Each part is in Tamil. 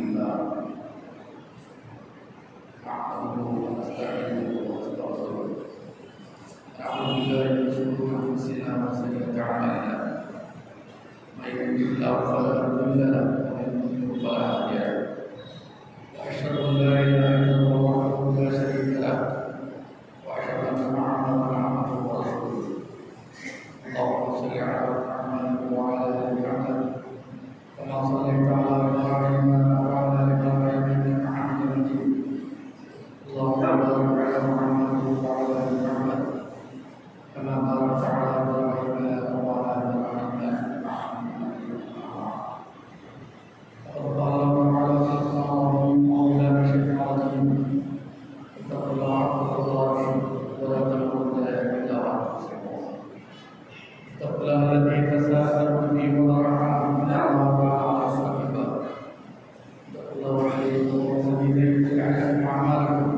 لله نحمده ونستعينه ونستغفره نعوذ بالله من شرور انفسنا وسيئات اعمالنا من يهده الله فلا مضل له ومن يضلل فلا هادي له واشهد ان لا اله الا الله وحده لا شريك له واشهد ان محمدا عبده ورسوله اللهم صل على محمد وعلى ال محمد كما صليت على ابراهيم وعلى ال ابراهيم انك حميد مجيد اللهم بارك على محمد وعلى ال محمد كما باركت على ابراهيم وعلى ال ابراهيم انك حميد مجيد فقد قال الله تعالى في القران اعوذ بالله من الشيطان الرجيم اتقوا الله حق تقاته ولا تموتن الا وانتم مسلمون اتقوا الله الذي تساءلون به والارحام ان الله كان عليكم رقيبا اتقوا الله الذي يغفر لكم اعمالكم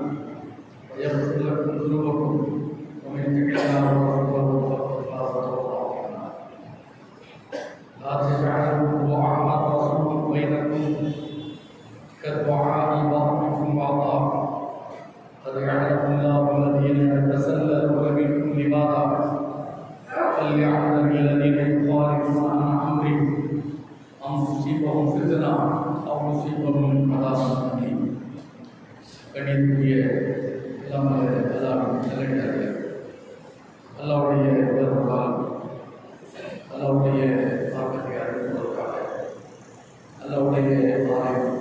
ويغفر لكم ذنوبكم ومن يطع الله ورسوله فقد فاز فوزا عظيما لا تجعلوا دعاء الرسول بينكم كدعاء بعضكم بعضا قد يعلم الله الذين يتسللون منكم لبعضا فليحذر الذين يخالفون عن امره ان تصيبهم فتنه او يصيبهم عذاب اليم கண்ணியத்துக்குரிய இல்லாமல் எல்லாரும் நல்லடியார்கள் அல்லாவுடைய பெருமாள் அல்லாவுடைய மார்க்கத்தை அறிவிப்பதற்காக அல்லாவுடைய ஆலயம்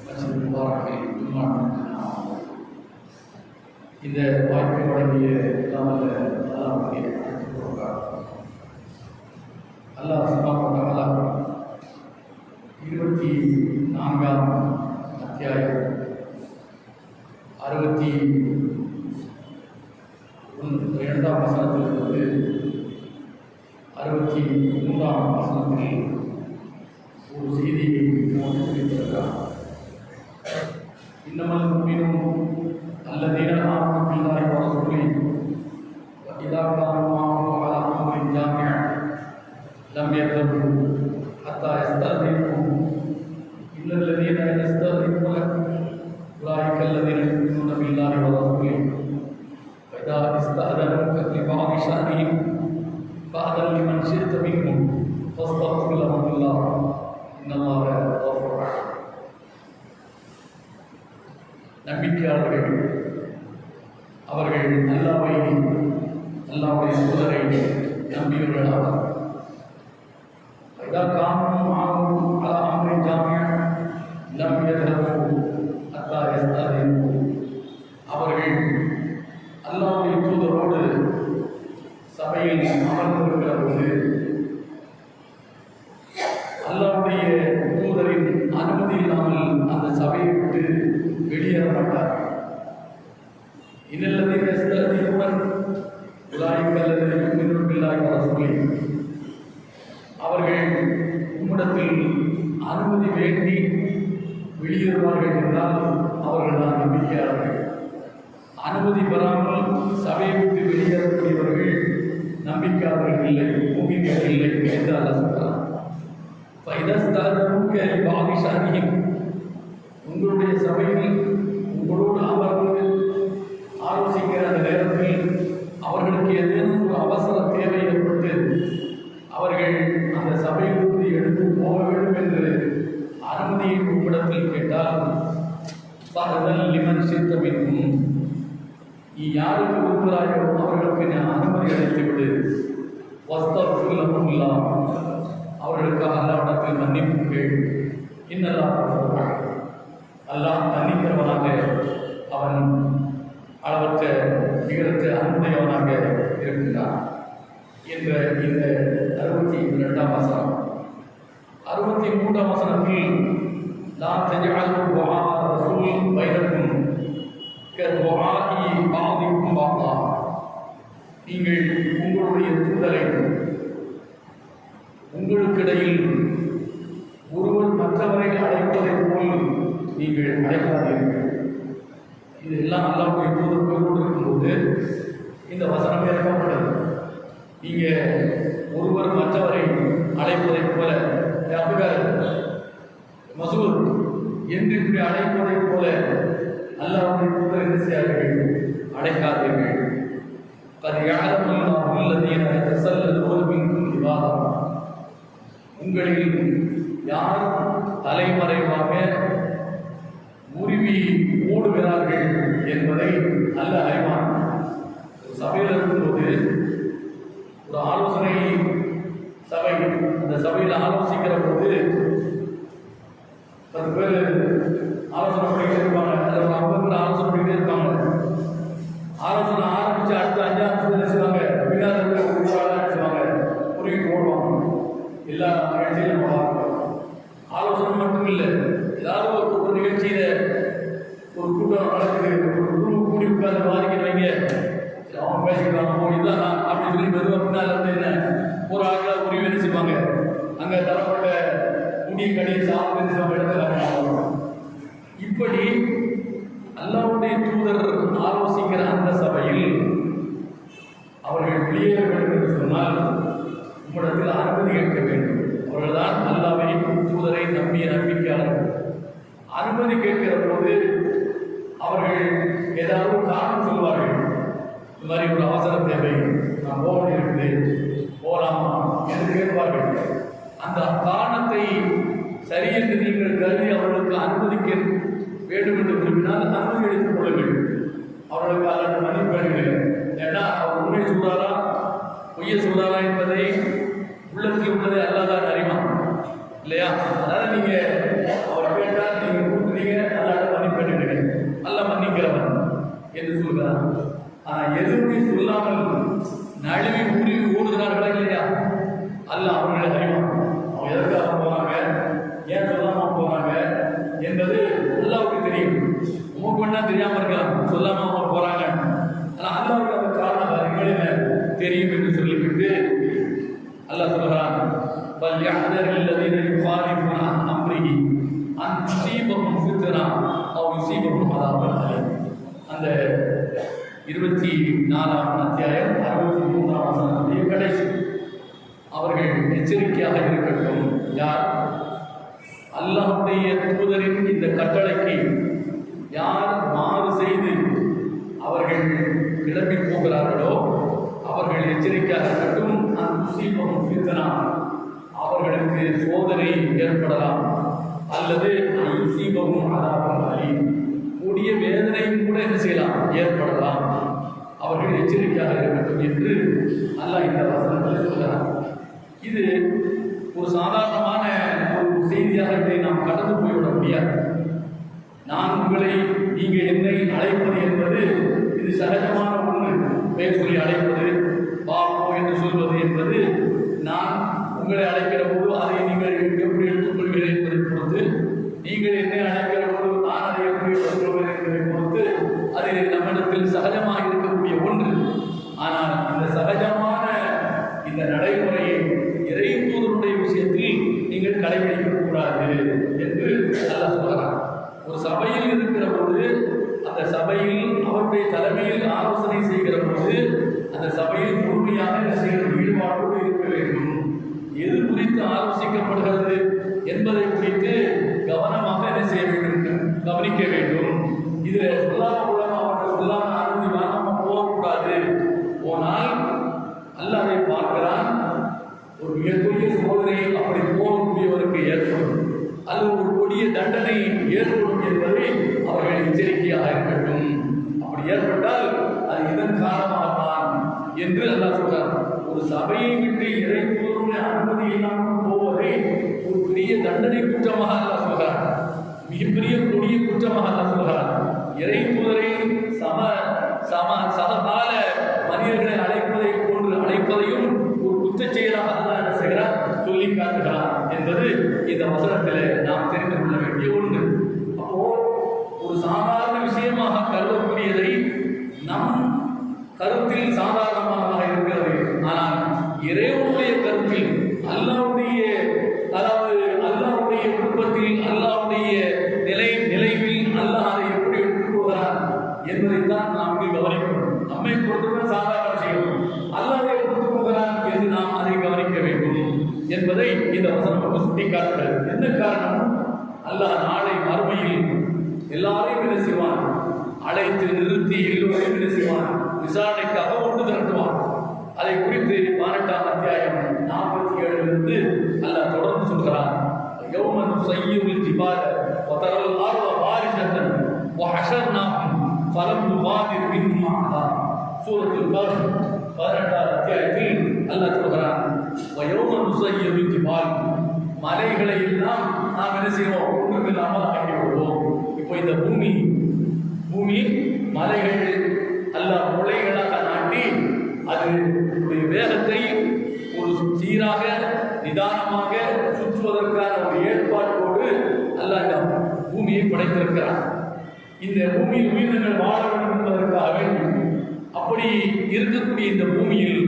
மஸ்ஜித் முபாரக்கில் இந்த வாய்ப்பை வழங்கிய இல்லாமல் அல்லாவுடைய அல்லாஹ் சுப்ஹானஹு வ தஆலா 24ஆம் அத்தியாயம் 62ஆம் வசனத்திலிருந்து 63ஆம் வசனத்தில் ஒரு செய்தியை நமக்கு சொல்லியிருக்கிறார். இன்னமல் முஃமினூன் அல்லதீன ஆமனு பில்லாஹி வ ரசூலிஹி வ இதா கானூ மஅஹு அலா அம்ரின் ஜாமிஅ லம் யذهبوا حتى يستأذنوه إن الذين يستأذنون أولئك الذين يؤمنون بالله ورسوله فإذا استأذنوك لبعض شأنهم فأذن لمن شئت منهم واستغفر لهم الله إن الله غفور رحيم. நம்பிக்கையாளர்கள் அவர்கள் அல்லாஹ்வுடைய தூதரை நம்பியவர்கள் ஆவார். إذا كانوا معه على أمر جامع لم يذهبوا حتى يستأذنوه. அவர்கள் அல்லாஹ்வுடைய தூதரோடு சபையில் அமர்ந்திருக்கிற போது அல்லாஹ்வுடைய தூதரின் அனுமதி இல்லாமல் அந்த சபையை விட்டு வெளியேற மாட்டார். இன்னல்லதீன யஸ்தஅதீனூன உலாயிக அல்லதீன யுமினூன பில்லாஹி வ ரசூலிஹி. அவர்கள் உம்மிடத்தில் அனுமதி வேண்டி வெளியேறுவார்கள் என்றால் அவர்கள் தான் நம்பிக்கையாளர்கள். அனுமதி பெறாமல் சபையை விட்டு வெளியேறக்கூடியவர்கள் நம்பிக்கையாளர்கள் இல்லை, முஃமின்கள் இல்லை என்று அல்லாஹ் சொல்கிறார். ஃபைதஸ்தஅதூக லிபஅதி ஷஅனிஹிம். உங்களுடைய சபையில் உங்களோடு அமர்ந்து ஆலோசிக்கிற அந்த நேரத்தில் அவர்களுக்கு ஏதேனும் ஒரு அவசர தேவை ஏற்பட்டு அவர்கள் அந்த சபையிலிருந்து எடுத்து போக வேண்டும் என்று அனுமதியை உம்மிடத்தில் கேட்டால் ஃபஅதன் லிமன் ஷி'த மின்ஹும். நீ யாருக்கு விரும்புகிறாயோ அவர்களுக்கு நான் அனுமதி அளித்து விடு. வஸ்தக்ஃபிர் லஹுல்லாஹ். அவர்களுக்காக அல்லாஹ்விடத்தில் மன்னிப்பு கேள். இன்னல்லாஹ் கஃபூர் ரஹீம். அல்லாஹ் மன்னிக்கிறவனாக அவன் அளவற்ற நிகரற்ற அன்புடையவனாக இருக்கின்றான் என்ற இந்த 62ஆம் வசனம். 63ஆம் வசனத்தில் லா தஜஅலு துஆ ரசூல் பைனக்கும் கதுஆஇ பஅதிக்கும் பஅதா. நீங்கள் உங்களுடைய தூதரை உங்களுக்கிடையில் ஒருவர் மற்றவரை அழைப்பதைப் போல் நீங்கள் அழைக்காதீர்கள். இது எல்லாம் அல்லாஹ்வுடைய தூதர் போய்கொண்டு இருக்கும்போது இந்த வசனம் இறக்கப்பட்டது. நீங்கள் ஒருவர் மற்றவரை அழைப்பதைப் போல அபுபக்கர் மசூத் என்று இப்படி அழைப்பதைப் போல அல்லாஹ்வுடைய தூதர் என்ன செய்யாதீர்கள், அழைக்காதீர்கள். قد يعلم الله الذين يتسللون منكم لواذا, உங்களில் யார் தலைமறைவாக உருவி ஓடுகிறார்கள் என்பதை அல்லாஹ் அறிவான். சபையில் இருக்கும்போது ஒரு ஆலோசனை சபை, அந்த சபையில் ஆலோசிக்கிற போது 10 பேர் ஆலோசனை பண்ணிக்கிட்டே இருப்பாங்க, அதில் ஒரு 50 பேர் ஆலோசனை பண்ணிக்கிட்டே இருப்பாங்க. ஆலோசனை ஆரம்பித்து அடுத்த 5 நிமிஷத்தில் நினைச்சுவாங்க, பின்னால் நினைச்சுவாங்க, உருவி ஓடுவாங்க. எல்லா நிகழ்ச்சியிலும் நம்ம பார்க்கிறோம். ஆலோசனை மட்டும் இல்லை, ஏதாவது ஒரு நிகழ்ச்சியில் ஒரு கூட்டம் நடக்குது, ஒரு குழு கூடி உட்கார்ந்து வாதிக்கிறவங்க அவங்க பேசிக்கிறாங்க, இதுதான் நான் அப்படின்னு சொல்லி மெதுவாக பின்னால் இருந்து என்ன ஒரு ஆட்களை உரிமை என்ன செய்வாங்க, அங்கே தரப்பட்ட முடிய கடியை சாப்பிட்டு இடத்துல. இப்படி அல்லாஹ்வுடைய தூதர் ஆலோசிக்கிற அந்த சபையில் அவர்கள் வெளியேற வேண்டும் என்று சொன்னால் உம்மிடத்தில் அனுமதி கேட்க வேண்டும். அவர்கள்தான் அல்லாஹ்வை தூதரை நம்பிய நம்பிக்கையாளர்கள். அனுமதி கேட்கிற போது அவர்கள் ஏதாவது காரணம் சொல்வார்கள். இந்த மாதிரி ஒரு அவசர தேவை, நான் போக இருக்குது, போகலாமா என்று கேட்பார்கள். அந்த காரணத்தை சரி என்று நீங்கள் கருதி அவர்களுக்கு அனுமதிக்க வேண்டும் என்று விரும்பினால் அனுமதி அளித்துக் கொள்ளுங்கள். அவர்களுக்கு அல்லது மன்னிப்பீர்கள். ஏன்னா அவர் உண்மை சொல்றாரா பொய்ய சொல்றாரா என்பதை உள்ளத்தில் உள்ளதை அல்லாதான் அறிவான் இல்லையா? அதனால நீங்க அவர் கேட்டால் நீங்க கொடுக்குறீங்க, அல்லாட்ட மன்னிப்பீர்கள், அல்ல மன்னிக்கிறவன் என்று சொல்கிறார். ஆனால் எதுவுமே சொல்லாமல் நழுவி உருவி ஓடுகிறார்களா இல்லையா? அல்ல அவர்களை அறிவான். அவங்க எதற்காக போறாங்க, ஏன் சொல்லாம போறாங்க என்பது அல்லாவுக்கு தெரியும். உமக்கு வேணா தெரியாம இருக்கலாம், சொல்லாம அவங்க போறாங்க. ஆனால் அல்லாவுக்கு அந்த காரணம் அறிவுகளை தெரியும் என்று சொல்லிவிட்டு அல்லாஹ் சொல்கிறான், فَلْيَحْذَرِ الَّذِينَ يُخَالِفُونَ عَنْ أَمْرِهِ أَنْ تُصِيبَهُمْ فِتْنَةٌ أَوْ يُصِيبَهُمْ عَذَابٌ أَلِيمٌ. அந்த 24ஆம் அத்தியாயம் 63ஆம் வசனத்துடைய கடைசி. அவர்கள் எச்சரிக்கையாக இருக்கட்டும். யார் அல்லாஹ்வுடைய தூதரின் இந்த கட்டளைக்கு யார் மாறு செய்து அவர்கள் கிளம்பி போகிறார்களோ அவர்கள் எச்சரிக்கையாக இருக்கட்டும். அன்துசீபஹும் ஃபித்னா, அவர்களுக்கு சோதனை ஏற்படலாம், அல்லது யுஸீபஹும் அஸாபுன் அலீம், கூடிய வேதனையும் கூட என்ன செய்யலாம், ஏற்படலாம். அவர்கள் எச்சரிக்கையாக இருக்கட்டும் என்று அல்லாஹ் இந்த வசனத்தில் சொல்கிறார். இது ஒரு சாதாரணமான ஒரு செய்தியாக இதை நாம் கடந்து போய்விட முடியாது. நான் உங்களை, நீங்கள் என்னை அழைப்பது என்பது இது சகஜமான ஒன்று. பெயர் சொல்லி அழைப்பது, பாப்போ என்று சொல்வது என்பது, நான் உங்களை அழைக்கிற போது அதை நீங்கள் எப்படி எடுத்துக்கொள்வீர்கள் என்பதை பொறுத்து, நீங்கள் என்னை அழைக்கிற போது நான் அதை எப்படி எடுத்துக்கொள்வேன் என்பதை பொறுத்து அது நம்மிடத்தில் சகஜமாக இருக்கக்கூடிய ஒன்று. ஆனால் இந்த சகஜமான இந்த நடைமுறையை இறை தூதருடைய விஷயத்தில் நீங்கள் கடைபிடிக்கக்கூடாது என்று அல்லாஹ் சொல்கிறார். ஒரு சபையில் இருக்கிற போது அந்த சபையில் அவருடைய தலைமையில் ஆலோசனை செய்கிற போது அந்த சபையில் முழுமையாக என்ன செய்கிற ஈடுபாட்டோடு இருக்க வேண்டும். எது குறித்து ஆலோசிக்கப்படுகிறது என்பதை குறித்து கவனமாக என்ன செய்ய வேண்டும், கவனிக்க வேண்டும். இதில் சொல்லாமல் அவர்கள் சொல்லாமல் அனுமதி வாங்காமல் போகக்கூடாது. போனால் அல்லாஹ் அதை பார்க்கிறான். ஒரு மிகப்பெரிய சோதனை அப்படி போகக்கூடியவருக்கு ஏற்படும், அல்லது ஒரு கொடிய தண்டனை ஏற்படும் என்பதை அவர்கள் எச்சரிக்கையாக இருக்கட்டும். அப்படி ஏற்பட்டால் அது இதன் காரணமாகத்தான் என்று அல்லாஹ் சொல்றார். ஒரு சபையை விட்டு இறை தூதருடைய அனுமதி இல்லாமல் போவதை ஒரு பெரிய தண்டனை குற்றமாக அல்லாஹ் சொல்கிறார். மிகப்பெரிய கொடிய குற்றமாக அல்லாஹ் சொல்கிறார். இறை தூதரை சககால மனிதர்களை அழைப்பதை போன்று அழைப்பதையும் ஒரு குற்றச் செயலாக அல்லாஹ் என்ன செய்கிறார், சொல்லி காட்டுகிறார் என்பது இந்த வசனத்தில் நாம் தெரிந்து கொள்ள வேண்டிய ஒன்று. அப்போ ஒரு சாதாரண விஷயமாக கருதக்கூடியதை நம் கருத்தில் சாதாரணமாக இருக்கிறது. ஆனால் இறைவனுடைய கருத்தில், அல்லாஹ்வுடைய, அதாவது அல்லாஹ்வுடைய விருப்பத்தில், அல்லாஹ்வுடைய நிலைவில் அல்லாஹ் அதை எப்படி எடுத்துக்கொள்கிறார் என்பதைத்தான் நாம் கவனிக்கணும். நம்மை பொறுத்தவரை சாதாரண விஷயம், அல்லாஹ் எடுத்துக் போகிறான் என்று நாம் அதை கவனிக்க வேண்டும் என்பதை இந்த வசனம் சுட்டிக்காட்டுகிறது. என்ன காரணம்? அல்லாஹ் நாளை மறுமையில் எல்லாரையும் என்ன செய்வான், அழைத்து நிறுத்தி எல்லோரையும் என்ன செய்வான், விசாரணைக்காக ஒன்று திரட்டுவான். அதை குறித்து 18ஆம் அத்தியாயம் 47 அல்லாஹ் தொடர்ந்து சொல்கிறான். யௌம நுஸய்யிருல் ஜிபால வதரல் அர்த பாரிஸத்தன் வஹஷர்னாஹும் ஃபலம் நுகாதிர் மின்ஹும் அஹதா. சூரத்துல் கஹஃப் 18ஆம் அத்தியாயத்தில் அல்லாஹ் சொல்கிறான், யௌம நுஸய்யிருல் ஜிபால், மலைகளை எல்லாம் நாம் என்ன செய்வோம், ஒன்றுமில்லாமல் ஆக்கி விடுவோம். இப்போ இந்த பூமி மலைகள் அல்லாஹ் முளைகளாக நாட்டி அது வேகத்தை ஒரு சீராக நிதானமாக சுற்றுவதற்கான ஒரு ஏற்பாட்டோடு அல்லாஹ் இந்த பூமியை படைத்திருக்கிறார். இந்த பூமியில் உயிரினங்கள் வாழ வேண்டும் என்பதற்காக வேண்டும். அப்படி இருக்கக்கூடிய இந்த பூமியில்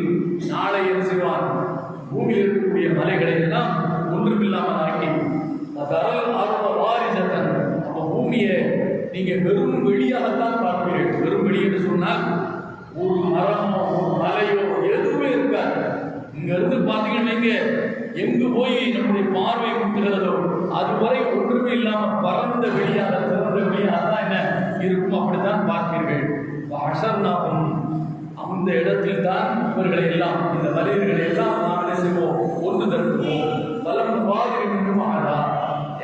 நாளை என்ன செய்வான், பூமியில் இருக்கக்கூடிய மலைகளை எல்லாம் ஒன்றுமில்லாமல் ஆக்கி தரல் ஆர்வ வாரிசத்தன். அப்போ பூமியை நீங்க வெறும் வெளியாகத்தான் பார்ப்பீர்கள். வெறும் வெளி என்று சொன்னால் ஒரு மரமோ ஒரு மலையோ எதுவுமே இருக்காது. இங்க இருந்து பார்த்தீங்கன்னா எங்கு போய் நம்முடைய பார்வை முட்டுகிறதோ அதுவரை ஒன்றுமே இல்லாமல் பரந்த வெளியாக திறந்த வெளியாக தான் என்ன இருக்கும், அப்படித்தான் பார்ப்பீர்கள். அசர்னாகும், அந்த இடத்தில் தான் இவர்களை எல்லாம், இந்த மனிதர்களை எல்லாம் நாம் என்ன செய்வோம், ஒன்று தருவோம். பலம் மாதிரி நின்றுமாடா,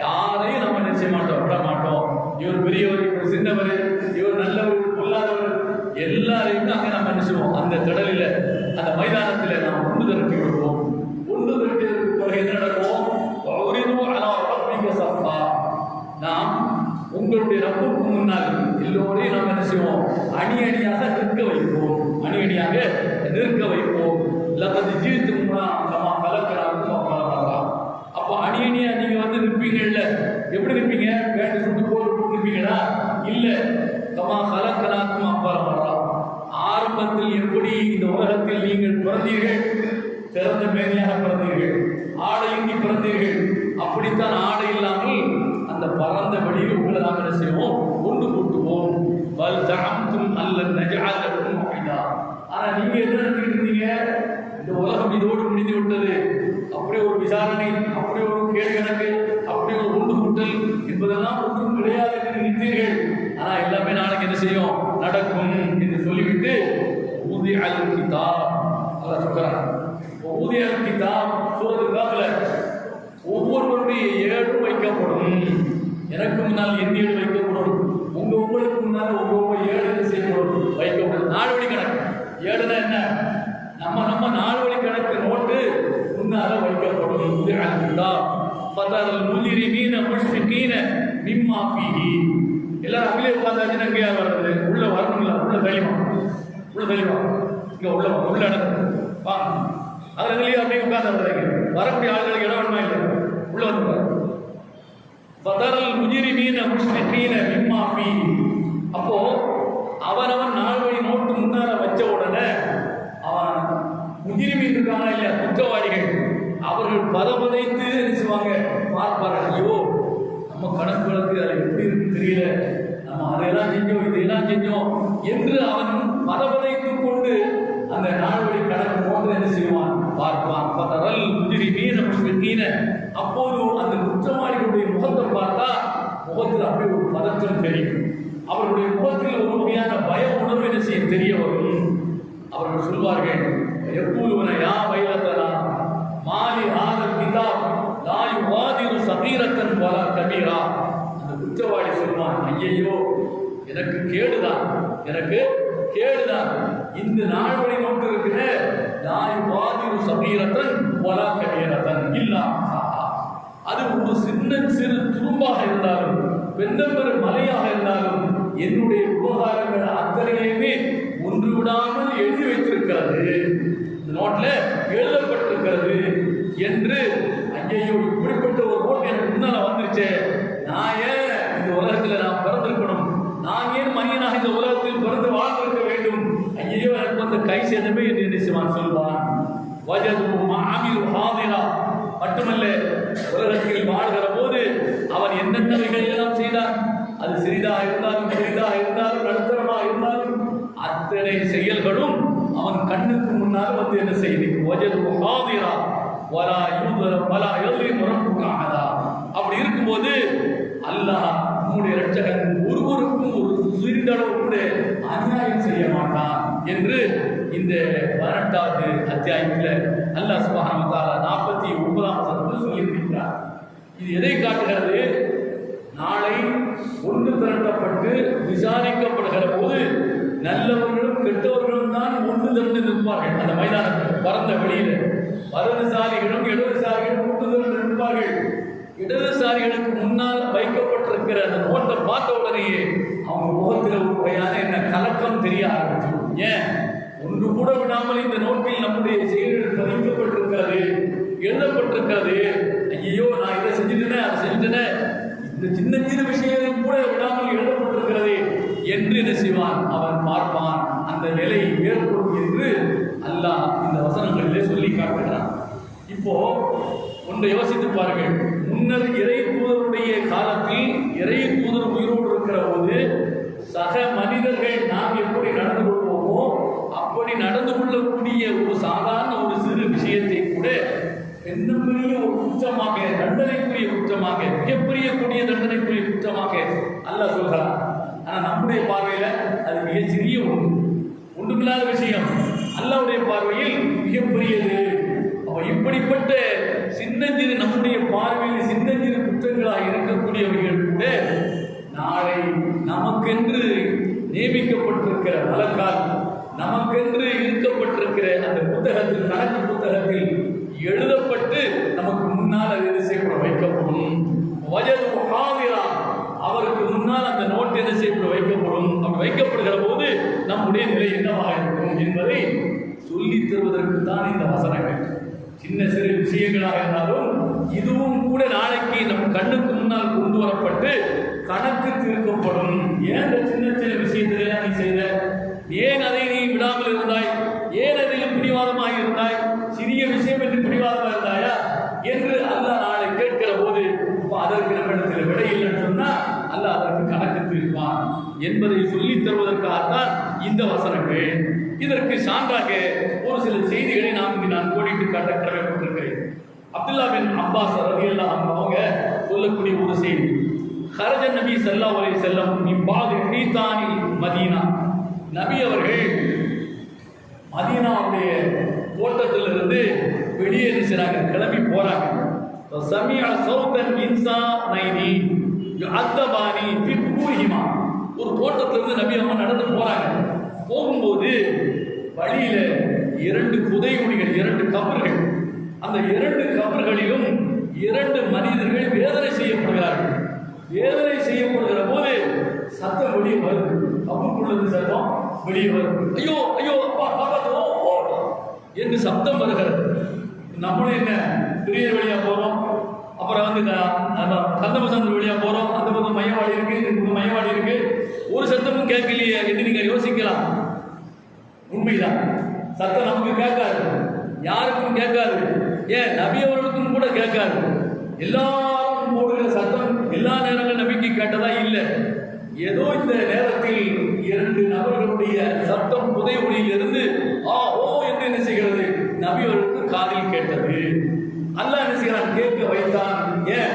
யாரையும் நம்ம என்ன செய்ய மாட்டோம், விட மாட்டோம். இவர் பெரியவர், இவர் சின்னவர், இவர் நல்லவர், பொல்லாதவர், எல்லாரையும் அங்கே நம்ம என்ன செய்வோம், அந்த கடலில் அந்த மைதானத்தில் நாம் ஒன்று திரட்டி விடுவோம். ஒன்று திரட்டியதற்கு பிறகு என்ன நடக்கும், நாம் உங்களுடைய ரப்புக்கு முன்னால் எல்லோரையும் நாம் என்ன செய்வோம், அணி அணியாக நிற்க வைப்போம். அணி அணியாக நிற்க வைப்போம். லகது ஜீவித்து கலக்கிறாங்க. அப்போ அணி அணியா நீங்க வந்து நிற்பீங்கல்ல, எப்படி நிற்பீங்க, பேண்ட் சுட்டு போட்டு நிற்பீங்களா? இல்லை, கமா கலக்கலாக்கும் அப்பாரா. ஆரம்பத்தில் எப்படி இந்த உலகத்தில் நீங்கள் பிறந்தீர்கள், திறந்த மேனியாக பிறந்தீர்கள், ஆடையின்றி பிறந்தீர்கள், அப்படித்தான் ஆடை இல்லாமல் அந்த பரந்த வழியில் உங்களை நாம் என்ன செய்வோம், கொண்டு கூட்டுவோம். வல் தஅம்தும் அல்லன் நஜஅலக்கும் முஹிதா. ஆனா நீங்க என்ன நினைச்சிட்டு இருந்தீங்க, இந்த உலகம் இதோடு முடிந்து விட்டது, அப்படி ஒரு விசாரணை, அப்படி ஒரு கேள்வி கணக்கு, அப்படி ஒரு உண்டு கூட்டல் என்பதெல்லாம் ஒன்றும் கிடையாது என்று நினைத்தீர்கள். ஆனா எல்லாமே நாளைக்கு என்ன செய்யும், நடக்கும் என்று சொல்லிவிட்டு ஊதி அல் கிதாப் அல்லாஹ் சொல்றான். ஊதி அல் கிதாப் சூரத்துல் கஹ்ஃப்ல ஒவ்வொருவருடைய ஏடும் வைக்கப்படும். எனக்கு முன்னால் என் ஏடு வைக்கப்படும், உங்களுக்கு முன்னால் ஒவ்வொரு ஏடு செய்யப்படும், வைக்கப்படும். நால்வழி கணக்கு. ஏடுனா என்ன, நம்ம நால்வழி கணக்கு நோட்டு முன்னால வைக்கப்படும். ஃபதரல் முஜ்ரிமீன முஷ்ஃபிகீன மிம்மா ஃபீஹி. எல்லாரும் அங்கேயே உட்கார்ந்தாச்சுன்னா எங்கேயா வர்றது, உள்ள வரணும்ல, உள்ள தெளிவா இங்க உள்ள இடத்துல வாங்க, அதுலயே அப்படியே உட்கார்ந்து வரக்கூடிய ஆளுகளுக்கு இடம் வேணுமா இல்லை, உள்ள வந்து ஃபதரல் முஜ்ரிமீன முஷ்ஃபிகீன மிம்மா ஃபீஹி. அப்போ அவனவன் நால்வழி நோட்டு முன்னால வச்ச உடனே அவன் முஜ்ரிமீன் இருக்கானா இல்லையா, குற்றவாளிகள், அவர்கள் பதபதைத்து செய்வாங்க, பார்ப்பார்கள். ஐயோ நம்ம கணக்குகளுக்கு அது எப்படி இருக்குன்னு தெரியல, நம்ம அதையெல்லாம் செஞ்சோம் இதையெல்லாம் செஞ்சோம் என்று அவன் பதபதைத்துக் கொண்டு அந்த நால்வழி கணக்கு போன்று என்ன செய்வான், பார்ப்பான். ஃபதரல் முஜ்ரிமீன முஷ்ஃபிகீன. அப்போது அந்த குற்றவாளிகளுடைய முகத்தை பார்த்தா முகத்தில் அப்படியே ஒரு பதற்றம் தெரியும். அவர்களுடைய முகத்தில் ஒரு வகையான பய உணர்வு என்ன செய்ய தெரிய வரும். அவர்கள் சொல்வார்கள், எப்பூலுவன யா வைலத்தனா மாலி ஹாதல் கிதாப் லா யுகாதிரு சகீரத்தன் வலா கபீரா. அந்த குற்றவாளி சொல்வான், ஐயையோ எனக்கு கேடுதான், இந்த நால்வழி நோட்டு இருக்கிற லா யுகாதிரு சகீரத்தன் வலா கபீரத்தன் இல்லா. அது ஒரு சிறு துரும்பாக இருந்தாலும், பெண்ணம்பெரு மலையாக இருந்தாலும், என்னுடைய விவகாரங்கள் அத்தனையுமே ஒன்று விடாமல் எழுதி வைத்திருக்கிறது, நோட்ல எழுதப்பட்டிருக்கிறது என்று. ஐயோ இப்படிப்பட்ட ஒரு நோட் எனக்கு முன்னால வந்துருச்சு, நான் ஏன் இந்த உலகத்தில் நான் பிறந்திருக்கணும், நான் ஏன் மனிதனாக இந்த உலகத்தில் பிறந்து வாழ்ந்திருக்க வேண்டும், ஐயோ எனக்கு வந்து கை சேதமே என்று நினைச்சுவான் சொல்வான். வஜது மாமில் ஹாதிரா. மட்டுமல்ல, உலகத்தில் வாழ்கிற போது அவன் என்னென்ன எல்லாம் செய்தான், அது சிறிதாக இருந்தாலும் பெரிதாக இருந்தாலும் நடுத்தரமாக இருந்தாலும் அத்தனை செயல்களும் அவன் கண்ணுக்கு முன்னால் வந்து என்ன செய்யும், அப்படி இருக்கும்போது அல்லாஹ் நம்முடைய இரட்சகன் ஒருவருக்கும் ஒரு சிறிதளவு கூட அநியாயம் செய்ய மாட்டான் என்று இந்த 18வது அத்தியாயத்தில் அல்லாஹ் சுப்ஹானஹு வ தஆலா 49ஆம் வசனத்தில் சொல்லியிருக்கிறார். இது எதை காட்டுகிறது? நாளை ஒன்று திரட்டப்பட்டு விசாரிக்கப்படுகிற போது நல்லவர்களும் கெட்டவர்களும் தான் ஒன்று திரண்டு நிற்பார்கள். அந்த மைதானத்தில் பரந்த வெளியில வலதுசாரிகளும் இடதுசாரிகளும் ஒன்று திரண்டு நிற்பார்கள். இடதுசாரிகளுக்கு முன்னால் வைக்கப்பட்டிருக்கிற அந்த நோட்டை பார்த்த உடனேயே அவங்க முகத்தில் ஒரு வகையான என்ன கலக்கம் தெரிய ஆரம்பிச்சிடும். ஏன்? ஒன்று கூட விடாமல் இந்த நோட்டில் நம்முடைய செயல்கள் பதிக்கப்பட்டிருக்கிறது, எழுதப்பட்டிருக்கிறது. ஐயோ, நான் இதை செஞ்சுட்டேனே, அதை செஞ்சுட்டேனே, இந்த சின்ன சின்ன விஷயங்கள் கூட விடாமல் எழுதப்பட்டிருக்கிறது என்று என்ன செய்வான்? அவன் பார்ப்பான். அந்த நிலை ஏற்படும் என்று அல்லாஹ் இந்த வசனங்களிலே சொல்லி காட்டுகிறான். இப்போ ஒன்றை யோசித்து பாருங்கள். முன்னர் இறை தூதருடைய காலத்தில் இறை தூதர் உயிரோடு இருக்கிற போது சக மனிதர்கள் நாம் எப்படி நடந்து கொள்வோமோ அப்படி நடந்து கொள்ளக்கூடிய ஒரு சாதாரண ஒரு சிறு விஷயத்தை கூட பெரிய ஒரு குற்றமாக, தண்டனைக்குரிய குற்றமாக, மிகப்பெரிய கூடிய தண்டனைக்குரிய குற்றமாக அல்லாஹ் சொல்கிறார். ஆனால் நம்முடைய பார்வையில் அது மிகச்சிறிய ஒன்றுமில்லாத விஷயம். அல்லாஹ்வுடைய பார்வையில் மிகப்பெரியது. இப்படிப்பட்ட சின்னஞ்சிறு நம்முடைய பார்வையில் சின்னஞ்சிறு குற்றங்களாக இருக்கக்கூடியவர்கள் கூட நாளை நமக்கென்று நியமிக்கப்பட்டிருக்கிற வழக்கால், நமக்கென்று இருக்கப்பட்டிருக்கிற அந்த புத்தகத்தில், கணக்கு புத்தகத்தில் எழுதப்பட்டு நமக்கு முன்னால் அது என்ன செய்யப்பட வைக்கப்படும். அவருக்கு முன்னால் அந்த நோட்டு என்ன செய்யப்பட வைக்கப்படும். அப்படி வைக்கப்படுகிற போது நம்முடைய நிலை என்னவாக இருக்கும் என்பதை சொல்லித் தருவதற்கு தான் இந்த வசனங்கள். சின்ன சிறு விஷயங்களாக இருந்தாலும் இதுவும் கூட நாளைக்கு நம் கண்ணுக்கு முன்னால் கொண்டு வரப்பட்டு கணக்கு தீர்க்கப்படும். ஏன் இந்த சின்ன சின்ன விஷயத்திலே நீ செய்த, ஏன் அதை நீ விடாமல் இருந்தாய், ஏன் அதில் பிடிவாதமாக இருந்தாய், சிறிய விஷயம் என்று பிடிவாதமாக இருந்தாயா என்று அல்லாஹ் நாளை கேட்கிற போது அதற்கு நம்மிடத்தில் விடை இல்லைன்னு சொன்னால் அல்லாஹ் அதற்கு கணக்கு தீர்ப்பான் என்பதை சொல்லித் தருவதற்காகத்தான் இந்த வசனங்கள். இதற்கு சான்றாக ஒரு சில செய்திகளை நான் கோடிட்டு காட்ட கடமைப்பட்டிருக்கிறேன். அப்துல்லா பின் அப்பாஸ் ரலியல்லாஹு அன்ஹு அவங்க சொல்லக்கூடிய ஒரு செய்தி. ஹரஜ நபி ஸல்லல்லாஹு அலைஹி வஸல்லம் மின்பாதி ஹீதானில் மதீனா. நபி அவர்கள் மதீனாவுடைய தோட்டத்திலிருந்து வெளியே இருக்கிறாங்க, கிளம்பி போறாங்க. சமிஅ சௌதன் இன்சானைனி யுஅத்தபானி ஃபி துஹூரிஹிமா. ஒரு தோட்டத்திலிருந்து நபி அவங்க நடந்து போறாங்க. போகும்போது வழியில 2 புதைகுழிகள், 2 கபர்கள். அந்த 2 கபர்களிலும் 2 மனிதர்கள் வேதனை செய்யப்படுகிறார்கள். வேதனை செய்யப்படுகிற போது சத்தம் வெளியே வருது. கபருக்குள்ளது சத்தம் வெளியே வருது. ஐயோ ஐயோ அப்பா காப்பாத்தோ என்று சப்தம் வருகிறது. நம்மளும் என்ன பெரிய வழியா போறோம், அப்புறம் வந்து கந்தமசந்தர் வழியா போறோம், அந்த பக்கம் மையவாடி இருக்கு, இந்த மையவாடி இருக்கு, ஒரு சத்தமும் கேட்கலையே என்று நீங்க யோசிக்கலாம். உண்மைதான், சத்தம் நமக்கு கேட்காது, யாருக்கும் கேட்காது. ஏன் நபி அவர்களுக்கும் கூட கேட்காது. எல்லாரும் போடுகிற சத்தம் எல்லா நேரங்களும் நபிக்கு கேட்டதா இல்லை. ஏதோ இந்த நேரத்தில் 2 நபர்களுடைய சத்தம் புதை ஒளியிலிருந்து ஆ ஓ என்று என்ன செய்கிறது, நபி அவர்களுக்கு காதில் கேட்டது. அல்லாஹ் என்ன செய்கிறான், கேட்க வைத்தான். ஏன்?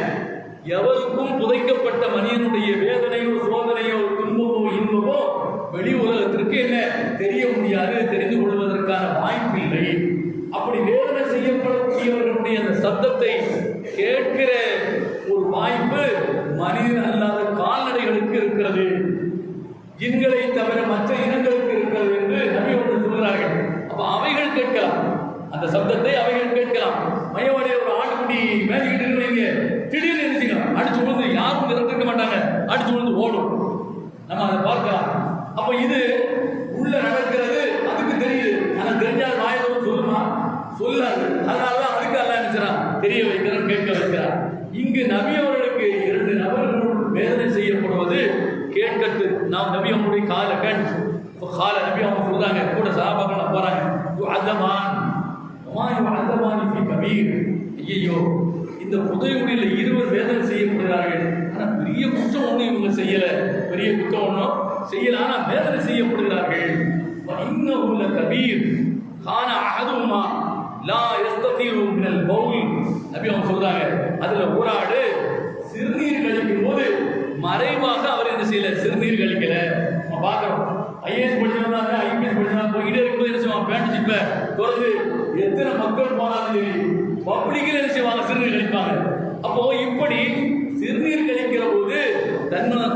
எவருக்கும் புதைக்கப்பட்ட மனிதனுடைய வேதனையோ சோதனையோ துன்பமோ இன்பமோ வெளி உலகத்திற்கு என்ன தெரிய முடியாது, தெரிந்து கொள்வதற்கான வாய்ப்பு இல்லை. அப்படி வேதனை செய்யப்படக்கூடியவர்களுடைய அந்த சத்தத்தை கேட்கிற ஒரு வாய்ப்பு மனிதன் அல்லாத கால்நடைகளுக்கு இருக்கிறது, ஜின்களை தவிர மற்ற இனங்களுக்கு இருக்கிறது என்று நபி அவர்கள் சொல்கிறார்கள். அப்ப அவைகள் கேட்கலாம், அந்த சப்தத்தை அவைகள் கேட்கலாம். மையவாடிய ஒரு ஆட்டுக்குட்டி மேய்ச்சிக்கிட்டு இருக்கிறீங்க, திடீர்னு நினைச்சுக்கலாம், அடிச்சு விழுந்து யாரும் இறந்துக்க மாட்டாங்க, அடிச்சு விழுந்து ஓடும், நம்ம அதை பார்க்கலாம். அப்ப இது உள்ள நடக்கிறது, அதுக்கு தெரியுது. ஆனா தெரிஞ்சால் வாயதோடு சொல்லுமா, சொல்லாது. அதனாலதான் அதுக்கு அல்ல நினைச்சான் தெரிய வைக்கிறான், கேட்க வைக்கிறான். இங்கு நபி அவர்களுக்கு 2 நபர்கள் வேதனை செய்யப்படுவது கேட்கட்டு. நாம் நபி அவங்களுடைய கால நபி அவங்க சொல்றாங்க, கூட சஹாபாக்கள் போறாங்க, ஐயோ இந்த புதையுடியில் 20 வேதனை செய்யப்படுகிறார்கள். ஆனா பெரிய குற்றம் ஒன்றும் இவங்க செய்யல, பெரிய குற்றம் ஒன்றும் செய்யல, ஆனா வேதனை செய்யப்படுகிறார்கள். இன்னும் கபீர் கான அஹதுமா லா யஸ்ததீரு மினல் பவுல். நபி அவங்க சொல்றாங்க, அதுல ஒரு ஆடு சிறுநீர் கழிக்கும் போது மறைவாக அவர் என்ன செய்யல, சிறுநீர் கழிக்கல. நம்ம பார்க்கிறோம், ஐஏஎஸ் படிச்சவங்க ஐபிஎஸ் படிச்சவங்க போயிட்டே இருக்கும்போது என்ன செய்வாங்க, பேண்ட் ஜிப்பை திறந்து எத்தனை மக்கள் போனாலும் சரி பப்ளிக்கில் என்ன செய்வாங்க, சிறுநீர் கழிப்பாங்க. அப்போ இப்படி சிறுநீர் கழிக்கிற போது